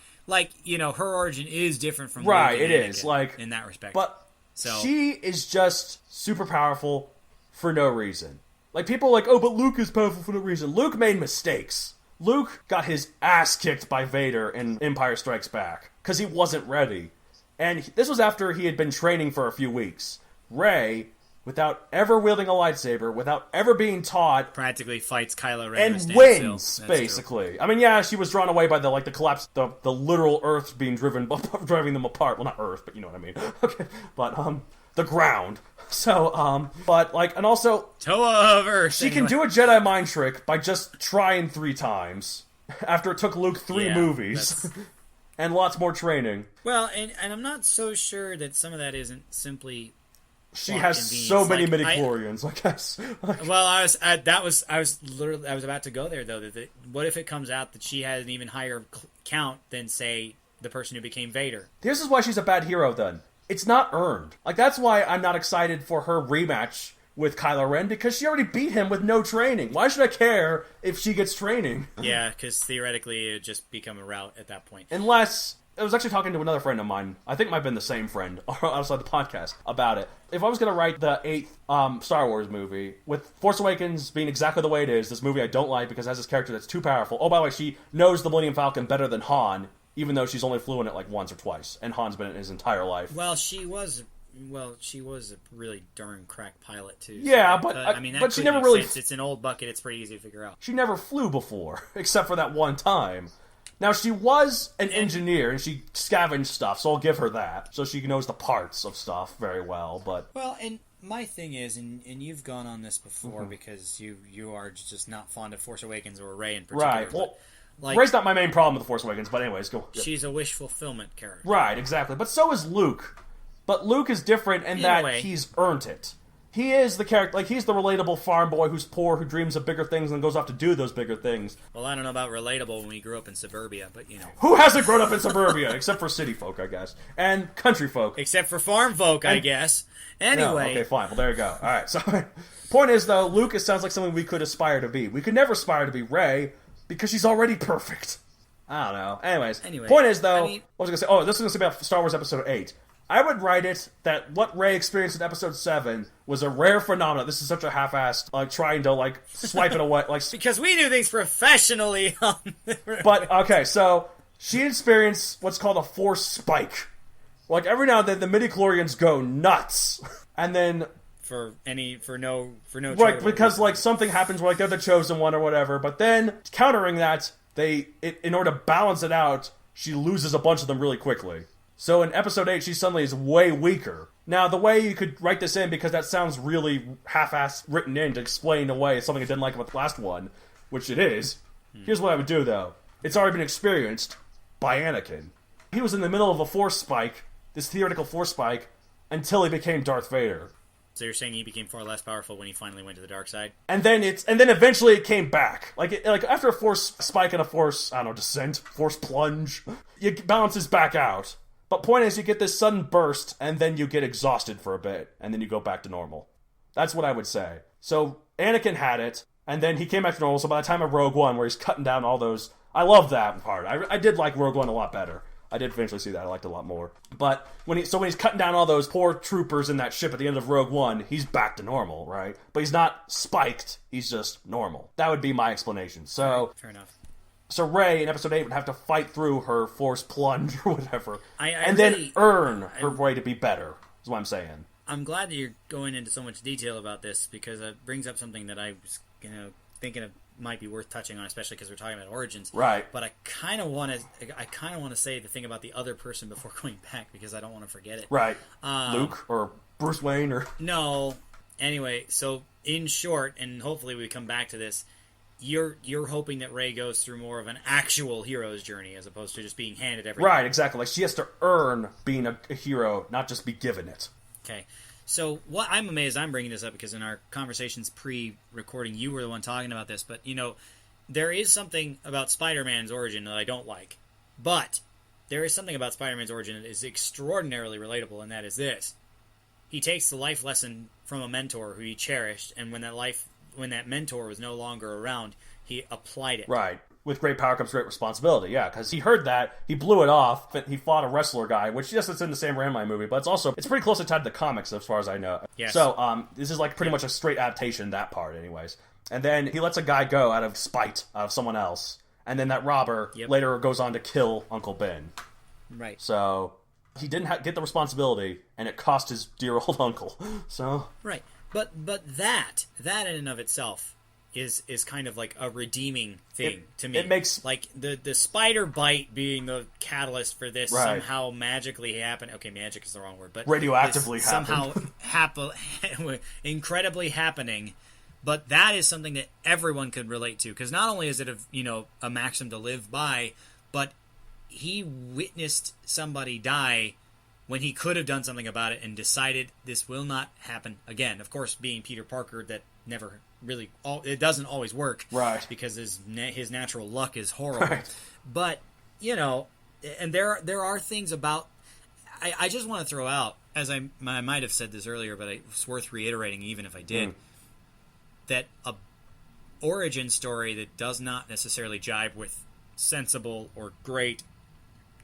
origin is different from right. Luke and It Anakin is like in that respect. But she is just super powerful for no reason. Like people are like, oh, but Luke is powerful for no reason. Luke made mistakes. Luke got his ass kicked by Vader in Empire Strikes Back because he wasn't ready, and this was after he had been training for a few weeks. Rey, without ever wielding a lightsaber, without ever being taught, practically fights Kylo Ren and wins, basically. True. I mean, yeah, she was drawn away by the collapse, the literal Earth being driving them apart. Well, not Earth, but you know what I mean. Okay, but the ground. So, and also, Toa of Earth. She can do a Jedi mind trick by just trying 3 times after it took Luke 3 movies and lots more training. Well, and I'm not so sure that some of that isn't simply. She has so many midichlorians, I guess. Well, I was about to go there though. What if it comes out that she has an even higher count than, say, the person who became Vader? This is why she's a bad hero. Then it's not earned. Like that's why I'm not excited for her rematch with Kylo Ren because she already beat him with no training. Why should I care if she gets training? Yeah, because theoretically it would just become a route at that point. Unless. I was actually talking to another friend of mine, I think it might have been the same friend, outside the podcast, about it. If I was going to write the 8th Star Wars movie, with Force Awakens being exactly the way it is, this movie I don't like because it has this character that's too powerful. Oh, by the way, she knows the Millennium Falcon better than Han, even though she's only flew in it like once or twice, and Han's been in it his entire life. Well, she was a really darn crack pilot, too. Yeah, so, but she never really... It's an old bucket, it's pretty easy to figure out. She never flew before, except for that one time. Now, she was an engineer, and she scavenged stuff, so I'll give her that. So she knows the parts of stuff very well, but... Well, and my thing is, and you've gone on this before, because you are just not fond of Force Awakens or Rey in particular. Right, well, Rey's not my main problem with The Force Awakens, but anyways, go. She's a wish fulfillment character. Right, exactly. But so is Luke. But Luke is different in that he's earned it. He is the character, he's the relatable farm boy who's poor, who dreams of bigger things and goes off to do those bigger things. Well, I don't know about relatable when we grew up in suburbia, but Who hasn't grown up in suburbia? Except for city folk, I guess. And country folk. Except for farm folk, I guess. Anyway. No, okay, fine. Well, there you go. Alright, so, point is, though, Luke sounds like someone we could aspire to be. We could never aspire to be Rey, because she's already perfect. I don't know. Anyways, point is, though, what was I going to say? Oh, this was going to say about Star Wars Episode 8. I would write it that what Ray experienced in episode 7 was a rare phenomenon. This is such a half-assed, like, trying to, like, swipe it away. Like, because we do things professionally. But, okay, so she experienced what's called a force spike. Like, every now and then, the midichlorians go nuts. And then... For no right, because, like, something happens where, like, they're the chosen one or whatever. But then, countering that, in order to balance it out, she loses a bunch of them really quickly. So in episode 8, she suddenly is way weaker. Now, the way you could write this in, because that sounds really half-assed written in to explain away something I didn't like about the last one, which it is, here's what I would do, though. It's already been experienced by Anakin. He was in the middle of a force spike, this theoretical force spike, until he became Darth Vader. So you're saying he became far less powerful when he finally went to the dark side? And then eventually it came back. Like after a force spike and a force, I don't know, descent, force plunge, it balances back out. But point is, you get this sudden burst, and then you get exhausted for a bit, and then you go back to normal. That's what I would say. So, Anakin had it, and then he came back to normal, so by the time of Rogue One, where he's cutting down all those... I love that part. I did like Rogue One a lot better. I did eventually see that. I liked it a lot more. But, when he's cutting down all those poor troopers in that ship at the end of Rogue One, he's back to normal, right? But he's not spiked, he's just normal. That would be my explanation. So... Fair enough. So Rey in episode 8 would have to fight through her force plunge or whatever, and really, then earn her way to be better, is what I'm saying. I'm glad that you're going into so much detail about this, because it brings up something that I was thinking of might be worth touching on, especially because we're talking about origins. Right. But I kind of want to say the thing about the other person before going back, because I don't want to forget it. Right. Luke or Bruce Wayne or... No. Anyway, so in short, and hopefully we come back to this, You're hoping that Rey goes through more of an actual hero's journey as opposed to just being handed everything. Right, exactly. Like, she has to earn being a hero, not just be given it. Okay. So, what I'm amazed I'm bringing this up because in our conversations pre-recording, you were the one talking about this, but, there is something about Spider-Man's origin that I don't like. But there is something about Spider-Man's origin that is extraordinarily relatable, and that is this. He takes the life lesson from a mentor who he cherished, and when that mentor was no longer around, he applied it. Right. With great power comes great responsibility, yeah, because he heard that, he blew it off, he fought a wrestler guy, which, yes, it's in the same Raimi movie, but it's pretty closely tied to the comics as far as I know. Yes. So, this is like pretty much a straight adaptation, that part, anyways. And then he lets a guy go out of spite of someone else, and then that robber later goes on to kill Uncle Ben. Right. So, he didn't get the responsibility, and it cost his dear old uncle, so... Right. But that in and of itself is kind of like a redeeming thing to me. It makes... Like, the spider bite being the catalyst for this somehow magically happened. Okay, magic is the wrong word, but... Radioactively somehow incredibly happening. But that is something that everyone could relate to. Because not only is it a maxim to live by, but he witnessed somebody die when he could have done something about it and decided this will not happen again. Of course, being Peter Parker, that never really... it doesn't always work. Right. Because his natural luck is horrible. Right. But, and there are things about... I just want to throw out, as I might have said this earlier, but it's worth reiterating even if I did, that a origin story that does not necessarily jibe with sensible or great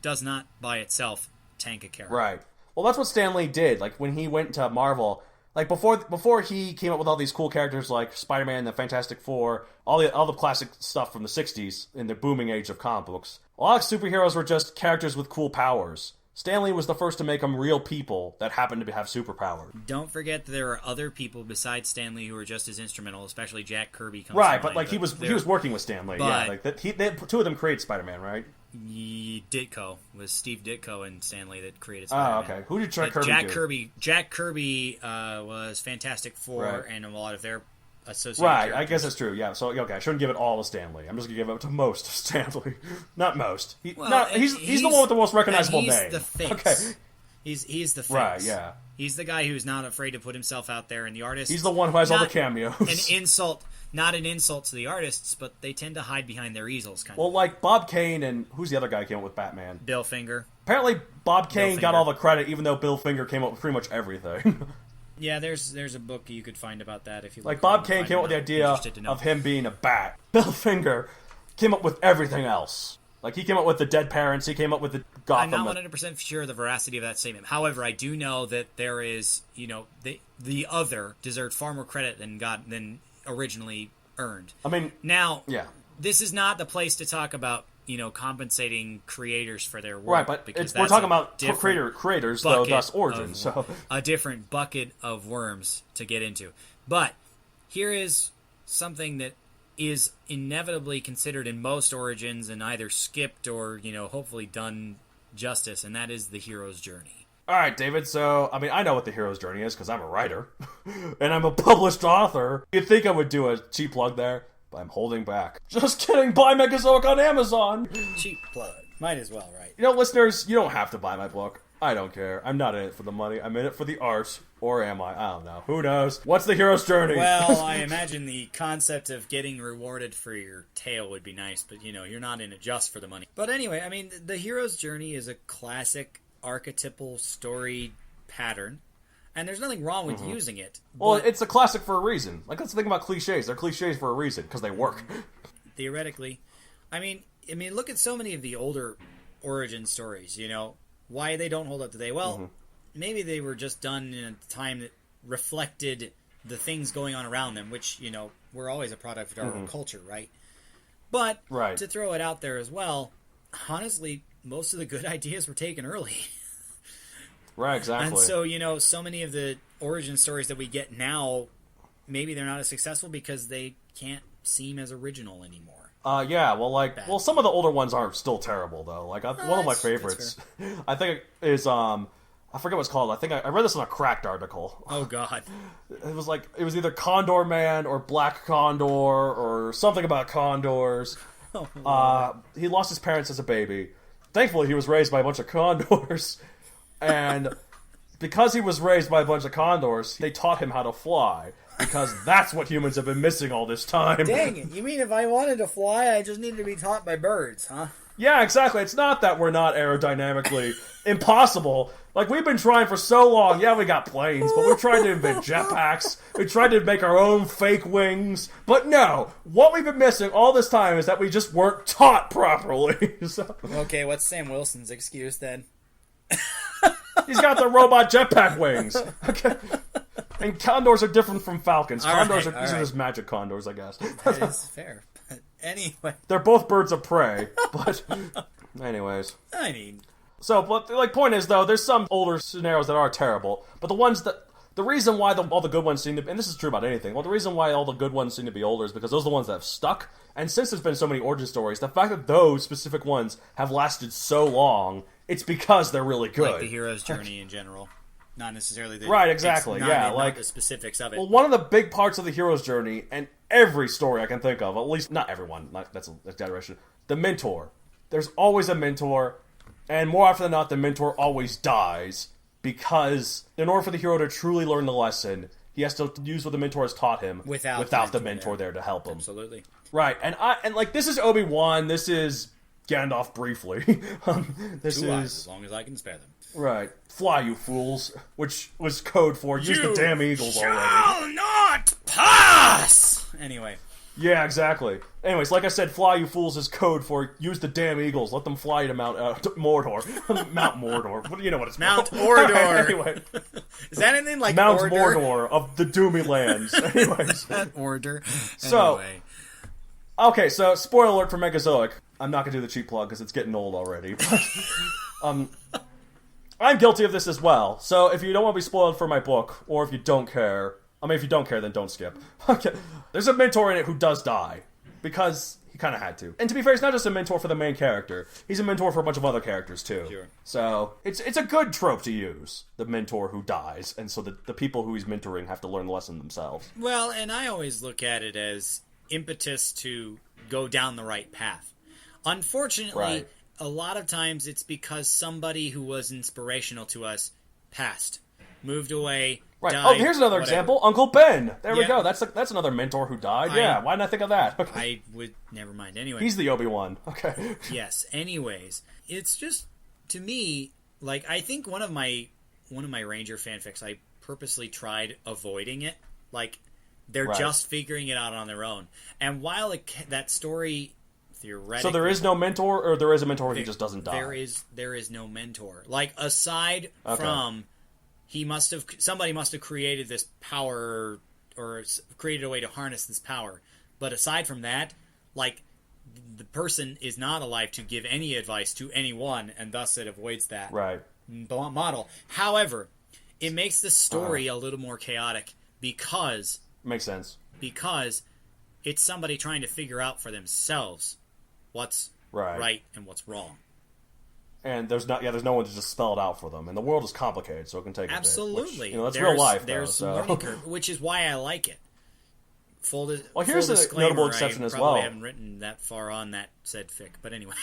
does not by itself tank a character. Right. Well, that's what Stan Lee did. Like, when he went to Marvel, like, before he came up with all these cool characters like Spider-Man, the Fantastic Four, all the classic stuff from the 60s in the booming age of comic books, a lot of superheroes were just characters with cool powers. Stan Lee was the first to make them real people that happened to have superpowers. Don't forget that there are other people besides Stan Lee who are just as instrumental, especially Jack Kirby. Right, but like he was working with Stan Lee. Yeah, like two of them created Spider-Man, right? Ditko was Steve Ditko and Stan Lee that created Spider-Man. Oh, okay. Who did Jack Kirby do? Jack Kirby was Fantastic Four and a lot of their associated Right, characters. I guess that's true. Yeah, so okay, I shouldn't give it all to Stan Lee. I'm just gonna give it to most of Stan Lee. Not most. He's the one with the most recognizable name. He's the face. Okay. He's the face. Right, yeah. He's the guy who's not afraid to put himself out there, and the artist. He's the one who has all the cameos. Not an insult to the artists, but they tend to hide behind their easels, kind of. Well, like Bob Kane and who's the other guy who came up with Batman? Bill Finger. Apparently, Bob Kane got all the credit, even though Bill Finger came up with pretty much everything. Yeah, there's a book you could find about that if you like. Bob Kane came up with the idea of him being a bat. Bill Finger came up with everything else. Like, he came up with the dead parents, he came up with the Gotham... I'm not 100% sure of the veracity of that statement. However, I do know that there is, the other deserved far more credit than originally earned. I mean... Now, yeah. This is not the place to talk about, compensating creators for their work. Right, but we're talking about creators, though, thus origins. So a different bucket of worms to get into. But here is something that is inevitably considered in most origins and either skipped or, hopefully done justice, and that is the hero's journey. All right, David, so, I mean, I know what the hero's journey is because I'm a writer, and I'm a published author. You'd think I would do a cheap plug there, but I'm holding back. Just kidding, buy Megazoic on Amazon! Cheap plug. Might as well, right? Listeners, you don't have to buy my book. I don't care. I'm not in it for the money. I'm in it for the art. Or am I? I don't know. Who knows? What's the hero's journey? Well, I imagine the concept of getting rewarded for your tale would be nice, but, you're not in it just for the money. But anyway, I mean, the hero's journey is a classic archetypal story pattern, and there's nothing wrong with using it. Well, it's a classic for a reason. Like, that's the thing about cliches. They're cliches for a reason, because they work. Theoretically. I mean, look at so many of the older origin stories, why they don't hold up today. Well, maybe they were just done in a time that reflected the things going on around them, which, we're always a product of our own culture, right? But to throw it out there as well, honestly, most of the good ideas were taken early. Right, exactly. And so, so many of the origin stories that we get now, maybe they're not as successful because they can't seem as original anymore. Yeah, well, some of the older ones aren't still terrible, though. Like, one of my favorites, I think, is, I forget what it's called. I think I read this in a Cracked article. Oh, God. It was either Condor Man or Black Condor or something about condors. He lost his parents as a baby. Thankfully, he was raised by a bunch of condors. And because he was raised by a bunch of condors, they taught him how to fly. Because that's what humans have been missing all this time. Dang it. You mean if I wanted to fly, I just needed to be taught by birds, huh? Yeah, exactly. It's not that we're not aerodynamically impossible. Like, we've been trying for so long. Yeah, we got planes, but we're trying to invent jetpacks. We tried to make our own fake wings. But no, what we've been missing all this time is that we just weren't taught properly. So. Okay, what's Sam Wilson's excuse then? He's got the robot jetpack wings. Okay. And condors are different from falcons. Condors are just magic condors, I guess. That is fair. But anyway. They're both birds of prey, but anyways. I mean. So, but, point is, though, there's some older scenarios that are terrible, but the reason why all the good ones seem to, and this is true about anything, the reason why all the good ones seem to be older is because those are the ones that have stuck, and since there's been so many origin stories, the fact that those specific ones have lasted so long, it's because they're really good. Like the hero's journey in general. Not necessarily the... Right, exactly, not the specifics of it. Well, one of the big parts of the hero's journey, and every story I can think of, at least not everyone, that's an exaggeration, the mentor. There's always a mentor, and more often than not, the mentor always dies, because in order for the hero to truly learn the lesson, he has to use what the mentor has taught him without the mentor there to help him. Absolutely. Right, and this is Obi-Wan, this is Gandalf briefly. This is as long as I can spare them. Right. Fly, you fools. Which was code for use the damn eagles already. Shall not pass! Anyway. Yeah, exactly. Anyways, like I said, fly, you fools is code for use the damn eagles. Let them fly to Mount Mordor. Mount Mordor. You know what it's Mount Mordor. Right, anyway. Is that anything like Mount order? Mordor of the Doomy Lands. Anyways. That order. So, anyway. Okay, so spoiler alert for Megazoic. I'm not going to do the cheap plug because it's getting old already. But, I'm guilty of this as well. So if you don't want to be spoiled for my book, or if you don't care... I mean, if you don't care, then don't skip. Okay. There's a mentor in it who does die. Because he kind of had to. And to be fair, he's not just a mentor for the main character. He's a mentor for a bunch of other characters, too. Sure. So, it's a good trope to use. The mentor who dies. And so the people who he's mentoring have to learn the lesson themselves. Well, and I always look at it as impetus to go down the right path. Unfortunately, a lot of times it's because somebody who was inspirational to us passed, moved away, right. died, here's another example. Uncle Ben. There we go. That's another mentor who died. Why didn't I think of that? I would... Never mind. Anyway. He's the Obi-Wan. Okay. Yes. Anyways. It's just, to me, like, I think one of my Ranger fanfics, I purposely tried avoiding it. Like, they're just figuring it out on their own. And while that story theoretically... So there is no mentor, or there is a mentor, he just doesn't die? There is no mentor. Like, aside from... Somebody must have created this power, or created a way to harness this power. But aside from that, like, the person is not alive to give any advice to anyone, and thus it avoids that model. However, it makes the story a little more chaotic because... Makes sense. Because it's somebody trying to figure out for themselves what's right and what's wrong. And there's no one to just spell it out for them. And the world is complicated, so it can take Absolutely. a bit. Which, that's real life, there's some learning curve, which is why I like it. Here's a notable exception as well. I probably haven't written that far on that said fic, but anyway.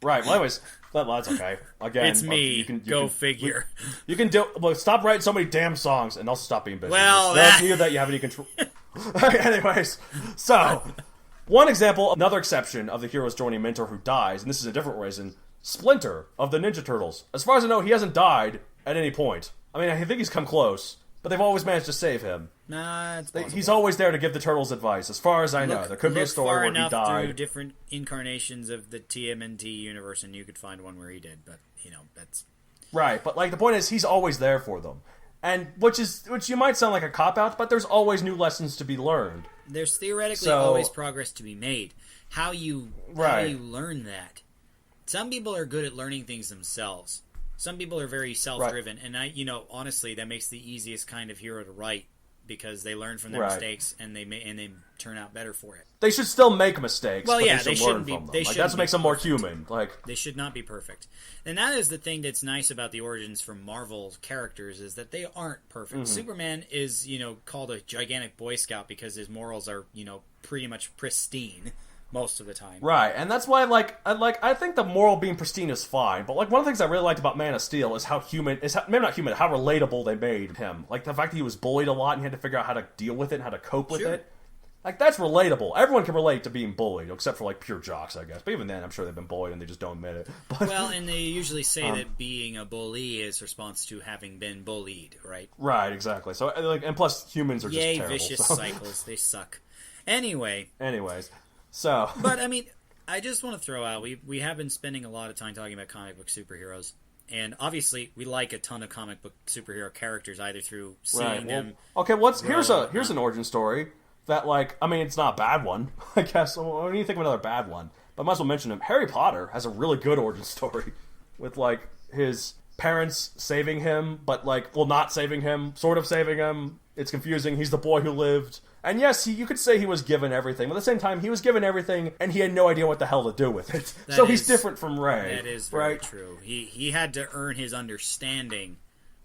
Right. Well, anyways, that's okay. Again, it's me. Go figure. You can stop writing so many damn songs, and also stop being busy. Well, neither that you have any control. Anyways, so one example, another exception of the hero's joining mentor who dies, and this is a different reason. Splinter of the Ninja Turtles. As far as I know, he hasn't died at any point. I mean, I think he's come close, but they've always managed to save him. Nah, it's possible. He's always there to give the Turtles advice, as far as I know. There could be a story where he died. Far enough through different incarnations of the TMNT universe, and you could find one where he did, but, that's... Right, but, the point is, he's always there for them. And, which you might sound like a cop-out, but there's always new lessons to be learned. There's theoretically always progress to be made. How you learn that. Some people are good at learning things themselves. Some people are very self-driven, and honestly, that makes the easiest kind of hero to write because they learn from their mistakes and they turn out better for it. They should still make mistakes. Well, but they shouldn't learn be. From them. That's what makes them more human. They should not be perfect, and that is the thing that's nice about the origins from Marvel characters is that they aren't perfect. Mm-hmm. Superman is called a gigantic Boy Scout because his morals are pretty much pristine. Most of the time. Right, and that's why, I think the moral being pristine is fine, but, one of the things I really liked about Man of Steel is how relatable they made him. Like, the fact that he was bullied a lot and he had to figure out how to deal with it and how to cope with it. That's relatable. Everyone can relate to being bullied, except for, pure jocks, I guess. But even then, I'm sure they've been bullied and they just don't admit it. But, well, and they usually say that being a bully is response to having been bullied, right? Right, exactly. So, and plus, humans are just terrible. Vicious cycles. They suck. Anyways... So, but I mean, I just want to throw out we have been spending a lot of time talking about comic book superheroes, and obviously we like a ton of comic book superhero characters either through seeing them. Okay, here's an origin story that it's not a bad one, I guess. What do you think of another bad one? But I might as well mention him. Harry Potter has a really good origin story with his parents saving him, but not saving him, sort of saving him. It's confusing. He's the boy who lived. And yes, you could say he was given everything, but at the same time, he was given everything, and he had no idea what the hell to do with it. He's different from Ray. That is very true. He had to earn his understanding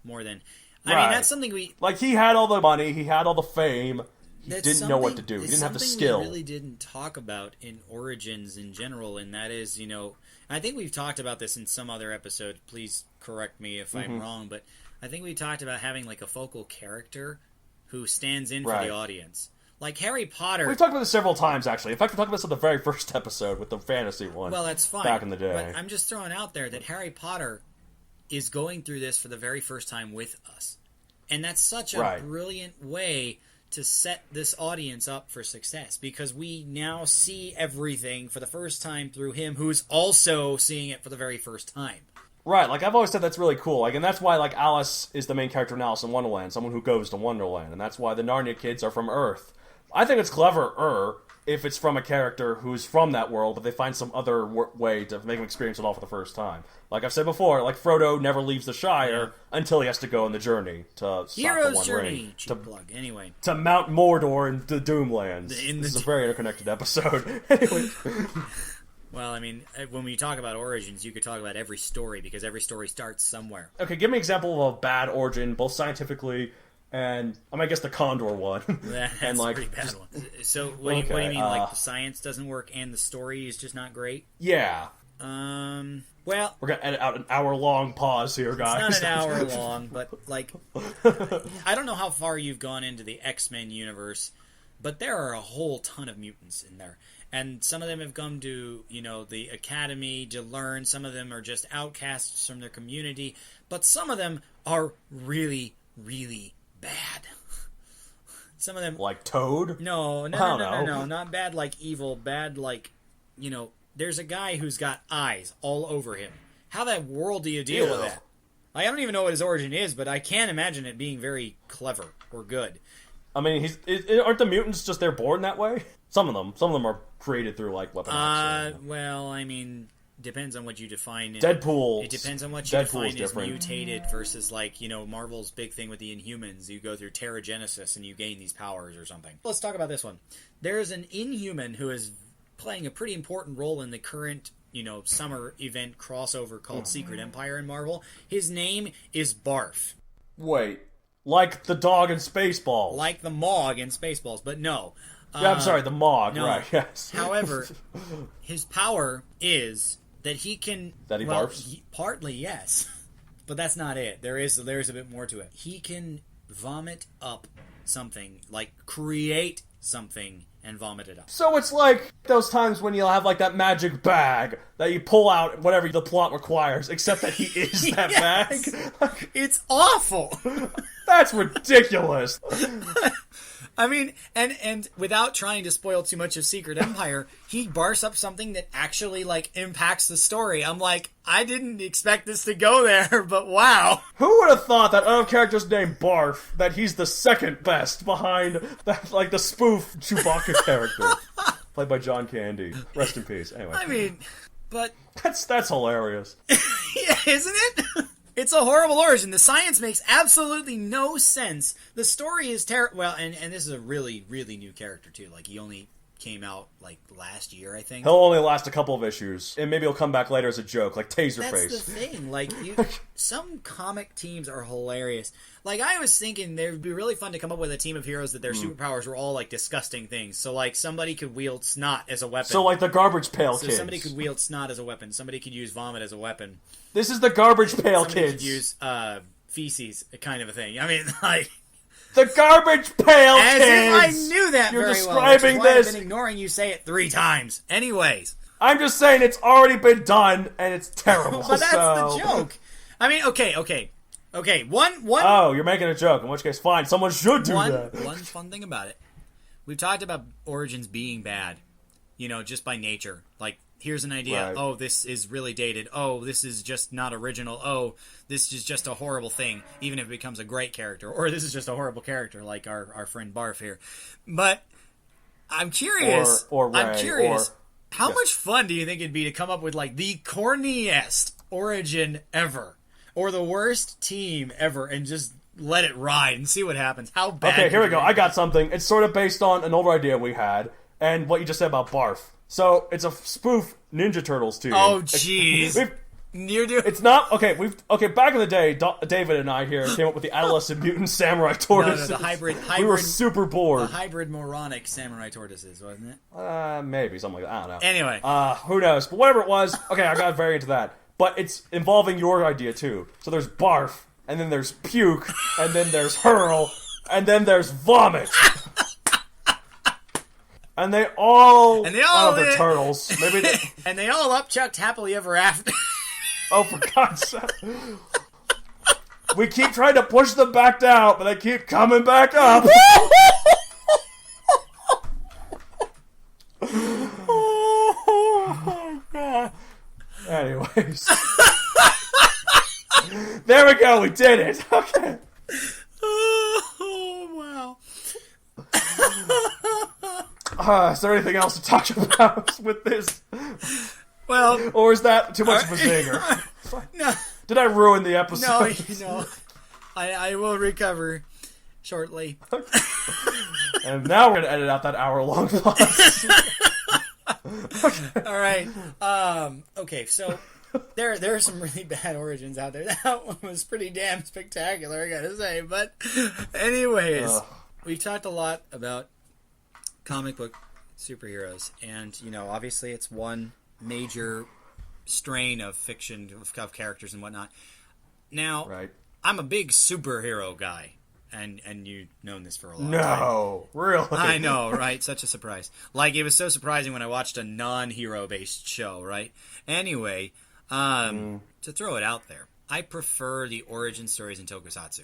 more than... I mean, that's something we... he had all the money, he had all the fame, he didn't know what to do. He didn't have the skill. We really didn't talk about in Origins in general, and that is, I think we've talked about this in some other episode. Please correct me if I'm wrong, but I think we talked about having, a focal character who stands in for the audience. Like Harry Potter... We've talked about this several times, actually. In fact, we talked about this in the very first episode with the fantasy one. Well, that's fine. Back in the day. But I'm just throwing out there that Harry Potter is going through this for the very first time with us. And that's such a brilliant way to set this audience up for success, because we now see everything for the first time through him, who's also seeing it for the very first time. Right, I've always said that's really cool, and that's why, Alice is the main character in Alice in Wonderland, someone who goes to Wonderland, and that's why the Narnia kids are from Earth. I think it's clever if it's from a character who's from that world, but they find some other way to make them experience it all for the first time. Like I've said before, Frodo never leaves the Shire until he has to go on the journey to stop Hero's the One Journey. Ring. Anyway. To Mount Mordor and the Doomlands. This is a very interconnected episode. Anyway... Well, I mean, when we talk about origins, you could talk about every story, because every story starts somewhere. Okay, give me an example of a bad origin, both scientifically and, I guess, the Condor one. That's a pretty bad one. So, what do you mean, the science doesn't work and the story is just not great? Yeah. Well... We're going to edit out an hour-long pause here, guys. It's not an hour long, but, I don't know how far you've gone into the X-Men universe, but there are a whole ton of mutants in there. And some of them have come to, the academy to learn. Some of them are just outcasts from their community. But some of them are really, really bad. Some of them... Like Toad? No, not bad like evil. Bad like there's a guy who's got eyes all over him. How the world do you deal with that? I don't even know what his origin is, but I can't imagine it being very clever or good. I mean, aren't the mutants just they're born that way? Some of them are created through like weapons. Well, I mean, depends on what you define. Deadpool. It depends on what you define as mutated versus Marvel's big thing with the Inhumans. You go through Terrigenesis and you gain these powers or something. Let's talk about this one. There's an Inhuman who is playing a pretty important role in the current summer event crossover called Secret Empire in Marvel. His name is Barf. Wait, like the dog in Spaceballs. Like the Mog in Spaceballs, but no. Yeah, I'm sorry, the Mog, no. right, yes. However, his power is that he can... That he barfs? Partly, yes. But that's not it. There is a bit more to it. He can vomit up something, like create something and vomit it up. So it's like those times when you'll have like that magic bag that you pull out whatever the plot requires, except that he is that bag. It's awful. That's ridiculous. I mean, and without trying to spoil too much of Secret Empire, he barfs up something that actually, impacts the story. I'm like, I didn't expect this to go there, but wow. Who would have thought that out of characters named Barf, that he's the second best behind, the spoof Chewbacca character, played by John Candy. Rest in peace. Anyway. I mean, but... That's hilarious. Yeah, isn't it? It's a horrible origin. The science makes absolutely no sense. The story is terrible. Well, and this is a really, really new character, too. He only came out, last year, I think. He'll only last a couple of issues. And maybe he'll come back later as a joke, like Taserface. That's the thing. Some comic teams are hilarious. I was thinking it would be really fun to come up with a team of heroes that their superpowers were all, disgusting things. So, somebody could wield snot as a weapon. So, the Garbage Pail Kids. So somebody could wield snot as a weapon. Somebody could use vomit as a weapon. This is the Garbage Pail Somebody Kids. Could use feces, kind of a thing. I mean, the Garbage Pail as Kids! If I knew that You're very describing well. this. I've been ignoring you say it 3 times. Anyways. I'm just saying it's already been done, and it's terrible. But that's the joke. I mean, okay. One. Oh, you're making a joke. In which case, fine. Someone should do that. One fun thing about it. We've talked about origins being bad. Just by nature. Here's an idea. Right. Oh, this is really dated. Oh, this is just not original. Oh, this is just a horrible thing, even if it becomes a great character. Or this is just a horrible character, like our friend Barf here. But I'm curious. I'm curious. How much fun do you think it'd be to come up with the corniest origin ever, or the worst team ever, and just let it ride and see what happens? How bad? Okay, here we go. I got something. It's sort of based on an older idea we had, and what you just said about Barf. So it's a spoof Ninja Turtles team. Oh, jeez. It's not okay. Back in the day, David and I here came up with the adolescent mutant samurai tortoises. No, the hybrid. We were super bored. The hybrid moronic samurai tortoises, wasn't it? Maybe something like that. I don't know. Anyway, who knows? But whatever it was, okay, I got very into that. But it's involving your idea too. So there's barf, and then there's puke, and then there's hurl, and then there's vomit. And they all the turtles. Maybe and they all upchucked happily ever after. Oh, for God's sake. We keep trying to push them back down, but they keep coming back up. Oh, God. Anyways. There we go, we did it. Okay. Oh, wow. Is there anything else to talk about with this? Well, or is that too much of a zinger? No. Did I ruin the episode? No. I will recover shortly. And now we're gonna edit out that hour-long pause. Okay. All right. Okay. So there are some really bad origins out there. That one was pretty damn spectacular, I gotta say. But anyways, we've talked a lot about comic book superheroes, and obviously it's one major strain of fiction of characters and whatnot. Now, right. I'm a big superhero guy, and you've known this for a long time. No, really? I know, right? Such a surprise. It was so surprising when I watched a non-hero based show, right? Anyway, to throw it out there, I prefer the origin stories in Tokusatsu.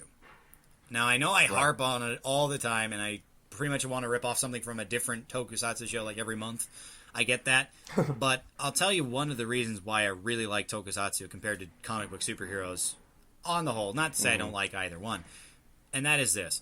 Now, I know I harp on it all the time, and I pretty much want to rip off something from a different Tokusatsu show every month. I get that. But I'll tell you one of the reasons why I really like tokusatsu compared to comic book superheroes on the whole. Not to say I don't like either one. And that is this.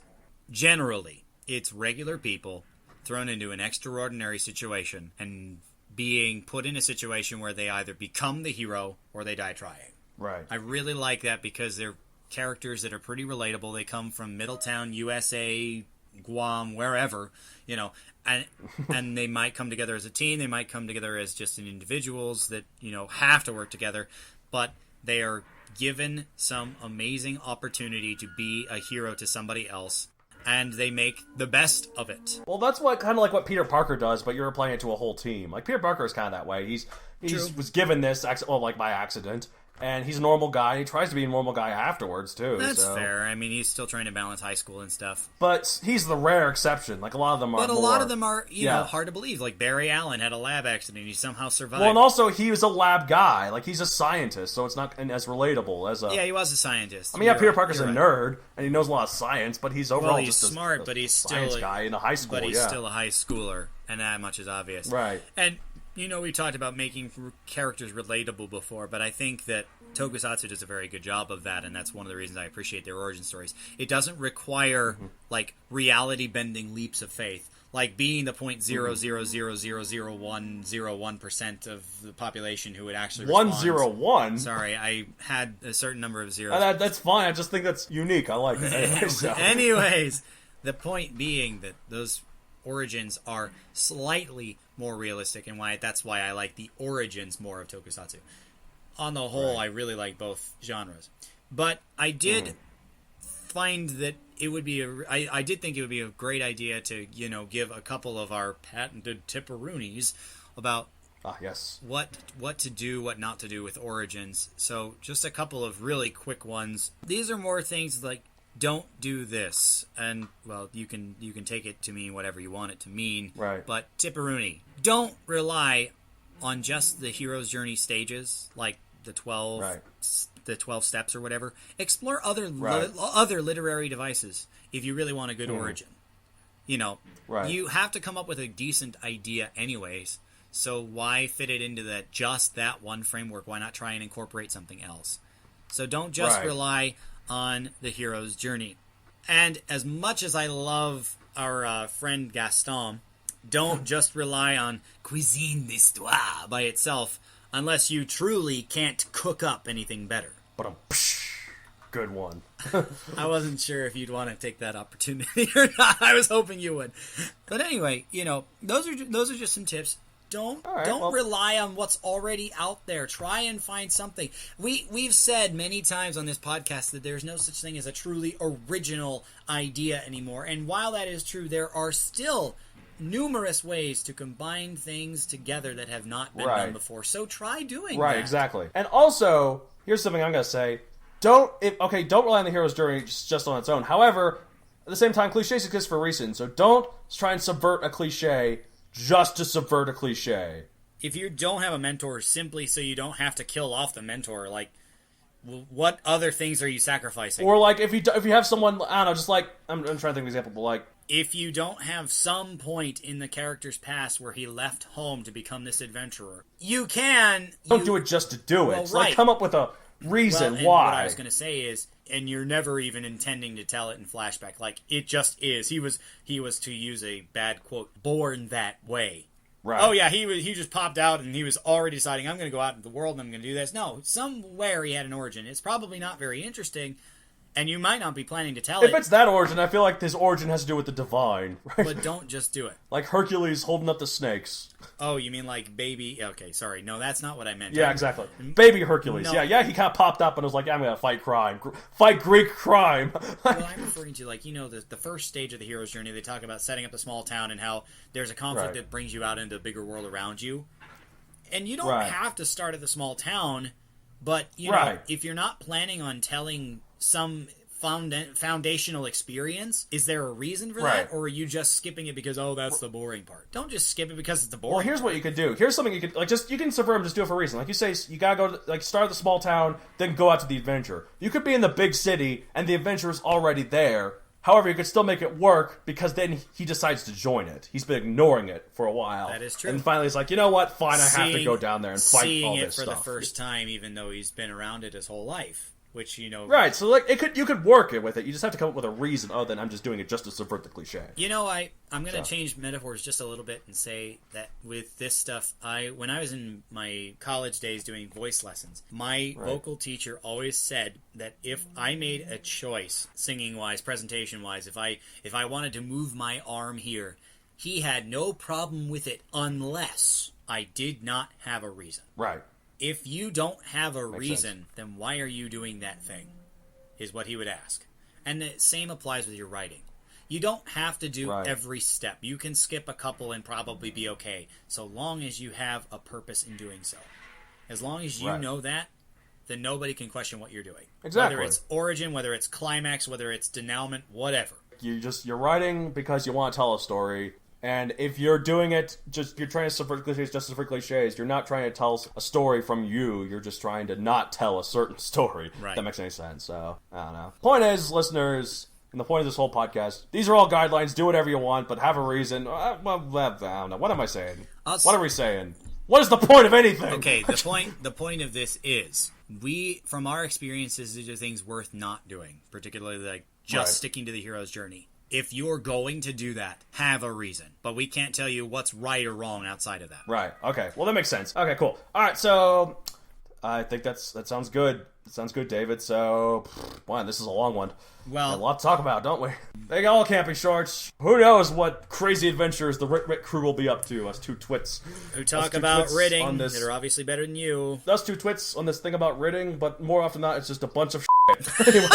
Generally, it's regular people thrown into an extraordinary situation and being put in a situation where they either become the hero or they die trying. Right. I really like that because they're characters that are pretty relatable. They come from Middletown, USA, Guam, wherever, you know, and they might come together as a team. They might come together as just individuals that, you know, have to work together, but they are given some amazing opportunity to be a hero to somebody else, and they make the best of it. Well, that's what kind of like what Peter Parker does, but you're applying it to a whole team. Like Peter Parker is kind of that way. He was given this, like by accident, and he's a normal guy. He tries to be a normal guy afterwards too. That's fair. I mean, he's still trying to balance high school and stuff. But he's the rare exception. Like a lot of them are. But a lot of them are, you know, hard to believe. Like Barry Allen had a lab accident. He somehow survived. Well, and also he was a lab guy. Like he's a scientist, so it's not as relatable as a. Yeah, he was a scientist. I mean, Peter Parker's a nerd and he knows a lot of science, but he's overall he's just smart, but he's still science guy in a high school. But he's still a high schooler, and that much is obvious. Right. And you know, we talked about making characters relatable before, but I think that Tokusatsu does a very good job of that, and that's one of the reasons I appreciate their origin stories. It doesn't require like reality-bending leaps of faith, like being the 0.000000101% of the population who would actually respond. 101. Sorry, I had a certain number of zeros. That's fine. I just think that's unique. I like it. Anyways, the point being that those origins are slightly more realistic, and that's why I like the origins more of Tokusatsu. On the whole, I really like both genres. But I did find that it would be I did think it would be a great idea to, you know, give a couple of our patented tipperoonies about what to do, what not to do with origins. So just a couple of really quick ones. These are more things like don't do this, and well, you can take it to mean whatever you want it to mean. Right. But tipperoonie, don't rely on just the hero's journey stages, like the 12 steps or whatever. Explore other literary devices if you really want a good origin. You know, you have to come up with a decent idea anyways. So why fit it into that one framework? Why not try and incorporate something else? So don't just rely on the hero's journey. And as much as I love our friend Gaston, don't just rely on cuisine d'histoire by itself unless you truly can't cook up anything better. But good one. I wasn't sure if you'd want to take that opportunity or not. I was hoping you would. But anyway, you know, those are just some tips. Don't rely on what's already out there. Try and find something. We've said many times on this podcast that there's no such thing as a truly original idea anymore. And while that is true, there are still numerous ways to combine things together that have not been done before. So try doing that. Right, exactly. And also, here's something I'm going to say. Don't rely on the hero's journey just on its own. However, at the same time, cliches exist for a reason. So don't try and subvert a cliche just to subvert a cliche. If you don't have a mentor simply so you don't have to kill off the mentor, like, what other things are you sacrificing? Or like if you have someone, I don't know, just like I'm trying to think of an example, but like if you don't have some point in the character's past where he left home to become this adventurer, don't do it just to do it. Well, so like come up with a reason why. What I was going to say is, and you're never even intending to tell it in flashback. Like it just is. He was, to use a bad quote, born that way. Right. Oh yeah, he just popped out and he was already deciding, I'm going to go out into the world and I'm going to do this. No, somewhere he had an origin. It's probably not very interesting, and you might not be planning to tell it. If it's that origin, I feel like his origin has to do with the divine. Right? But don't just do it. Like Hercules holding up the snakes. Oh, you mean like baby... Okay, sorry. No, that's not what I meant. Yeah, exactly. Baby Hercules. No. Yeah, he kind of popped up and was like, I'm going to fight crime. Fight Greek crime. Well, I'm referring to, like, you know, the first stage of the hero's journey, they talk about setting up a small town and how there's a conflict that brings you out into the bigger world around you. And you don't have to start at the small town, but, you know, if you're not planning on telling some foundational experience, is there a reason for that, or are you just skipping it because that's the boring part? Don't just skip it because it's the boring. Well, here's what you could do. Here's something you could you can subvert them, just do it for a reason. Like you say, you gotta go start at the small town, then go out to the adventure. You could be in the big city and the adventure is already there, However, you could still make it work because then he decides to join it. He's been ignoring it for a while. That is true. And finally he's like, you know what? Fine, I have to go down there and fight all this stuff. Seeing it for the first time, even though he's been around it his whole life. Which, Right, so like you could work it with it. You just have to come up with a reason other than I'm just doing it just to subvert the cliche. I'm going to change metaphors just a little bit and say that with this stuff, when I was in my college days doing voice lessons, my vocal teacher always said that if I made a choice, singing-wise, presentation-wise, if I wanted to move my arm here, he had no problem with it unless I did not have a reason. Right. If you don't have a Makes reason, sense. then why are you doing that thing? Is what he would ask. And the same applies with your writing. You don't have to do every step. You can skip a couple and probably be okay, so long as you have a purpose in doing so. As long as you know that, then nobody can question what you're doing. Exactly. Whether it's origin, whether it's climax, whether it's denouement, whatever. You're writing because you want to tell a story. And if you're doing it, you're trying to subvert cliches just for cliches. You're not trying to tell a story from you. You're just trying to not tell a certain story. Right. If that makes any sense. So, I don't know. Point is, listeners, and the point of this whole podcast, these are all guidelines. Do whatever you want, but have a reason. I don't know. What am I saying? What are we saying? What is the point of anything? Okay, the point of this is, from our experiences, these are things worth not doing. Particularly, like, just sticking to the hero's journey. If you're going to do that, have a reason. But we can't tell you what's right or wrong outside of that. Right. Okay. Well, that makes sense. Okay, cool. All right, so I think that sounds good. It sounds good, David. So, wow, this is a long one. Well, a lot to talk about, don't we? They all can't be shorts. Who knows what crazy adventures the Writ crew will be up to? Us two twits. Who talk about writting that are obviously better than you. Us two twits on this thing about writting, but more often than not, it's just a bunch of shit. Anyway.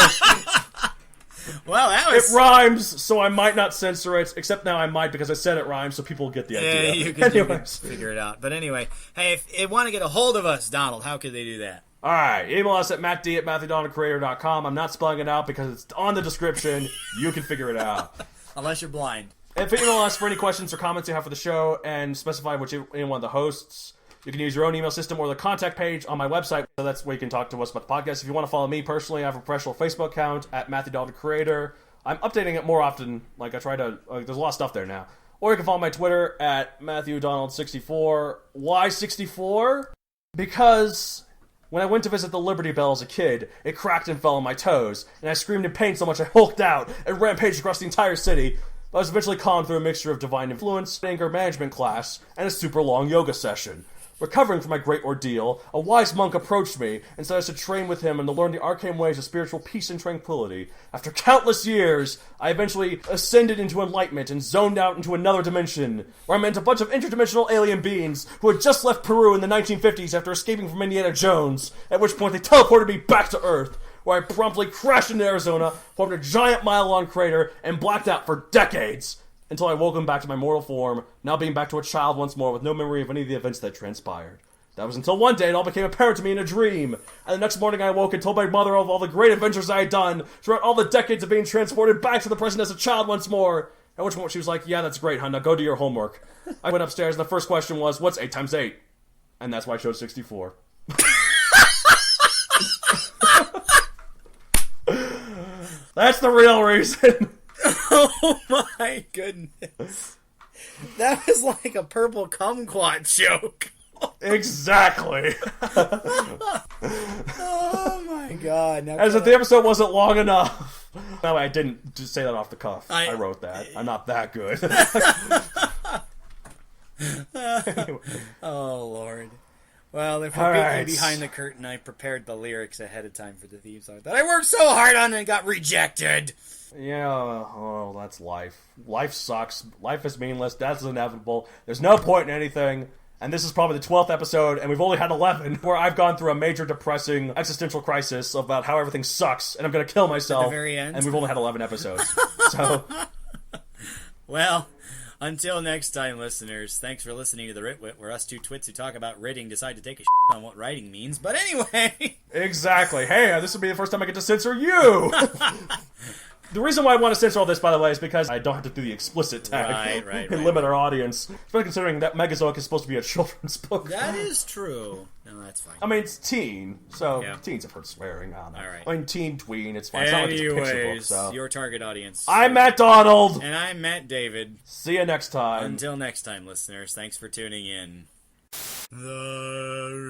Well, it rhymes, so I might not censor it. Except now I might because I said it rhymes, so people will get the idea. You can figure it out. But anyway, hey, if they want to get a hold of us, Donald, how could they do that? All right, email us at mattd@matthewdonaldcreator.com. I'm not spelling it out because it's on the description. You can figure it out. Unless you're blind. If you email us for any questions or comments you have for the show and specify any one of the hosts, you can use your own email system or the contact page on my website. So that's where you can talk to us about the podcast. If you want to follow me personally, I have a professional Facebook account at Matthew Donald Creator. I'm updating it more often. Like, I try to... there's a lot of stuff there now. Or you can follow my Twitter at MatthewDonald64. Why 64? Because when I went to visit the Liberty Bell as a kid, it cracked and fell on my toes, and I screamed in pain so much I hulked out and rampaged across the entire city. But I was eventually calmed through a mixture of divine influence, anger management class, and a super long yoga session. Recovering from my great ordeal, a wise monk approached me and said I should train with him and to learn the arcane ways of spiritual peace and tranquility. After countless years, I eventually ascended into enlightenment and zoned out into another dimension, where I met a bunch of interdimensional alien beings who had just left Peru in the 1950s after escaping from Indiana Jones, at which point they teleported me back to Earth, where I promptly crashed into Arizona, formed a giant mile-long crater, and blacked out for decades. Until I woke him back to my mortal form, now being back to a child once more with no memory of any of the events that transpired. That was until one day it all became apparent to me in a dream, and the next morning I awoke and told my mother of all the great adventures I had done throughout all the decades of being transported back to the present as a child once more. At which point she was like, yeah, that's great, hon, now go do your homework. I went upstairs and the first question was, what's 8 times 8? And that's why I chose 64. That's the real reason. Oh my goodness. That was like a purple kumquat joke. Exactly. Oh my god. Now as if the episode wasn't long enough. No, I didn't just say that off the cuff. I wrote that. I'm not that good. Anyway. Oh Lord. Well, if we're peeking behind the curtain, I prepared the lyrics ahead of time for the theme song that I worked so hard on and got rejected. Yeah, oh, that's life. Life sucks. Life is meaningless. Death is inevitable. There's no point in anything. And this is probably the 12th episode, and we've only had 11, where I've gone through a major depressing existential crisis about how everything sucks, and I'm going to kill myself. At the very end. And we've only had 11 episodes. So, well, until next time, listeners, thanks for listening to The Writ Wit, where us two twits who talk about writing decide to take a shit on what writing means. But anyway. Exactly. Hey, this will be the first time I get to censor you. The reason why I want to censor all this, by the way, is because I don't have to do the explicit tag and limit our audience. Especially considering that Megazoic is supposed to be a children's book. That is true. No, that's fine. I mean, it's teen, so teens have heard swearing. I don't know. All right. I mean, teen, tween, it's fine. It's not like it's a picture book, so. Your target audience. I'm Matt Donald! And I'm Matt David. See you next time. Until next time, listeners, thanks for tuning in. The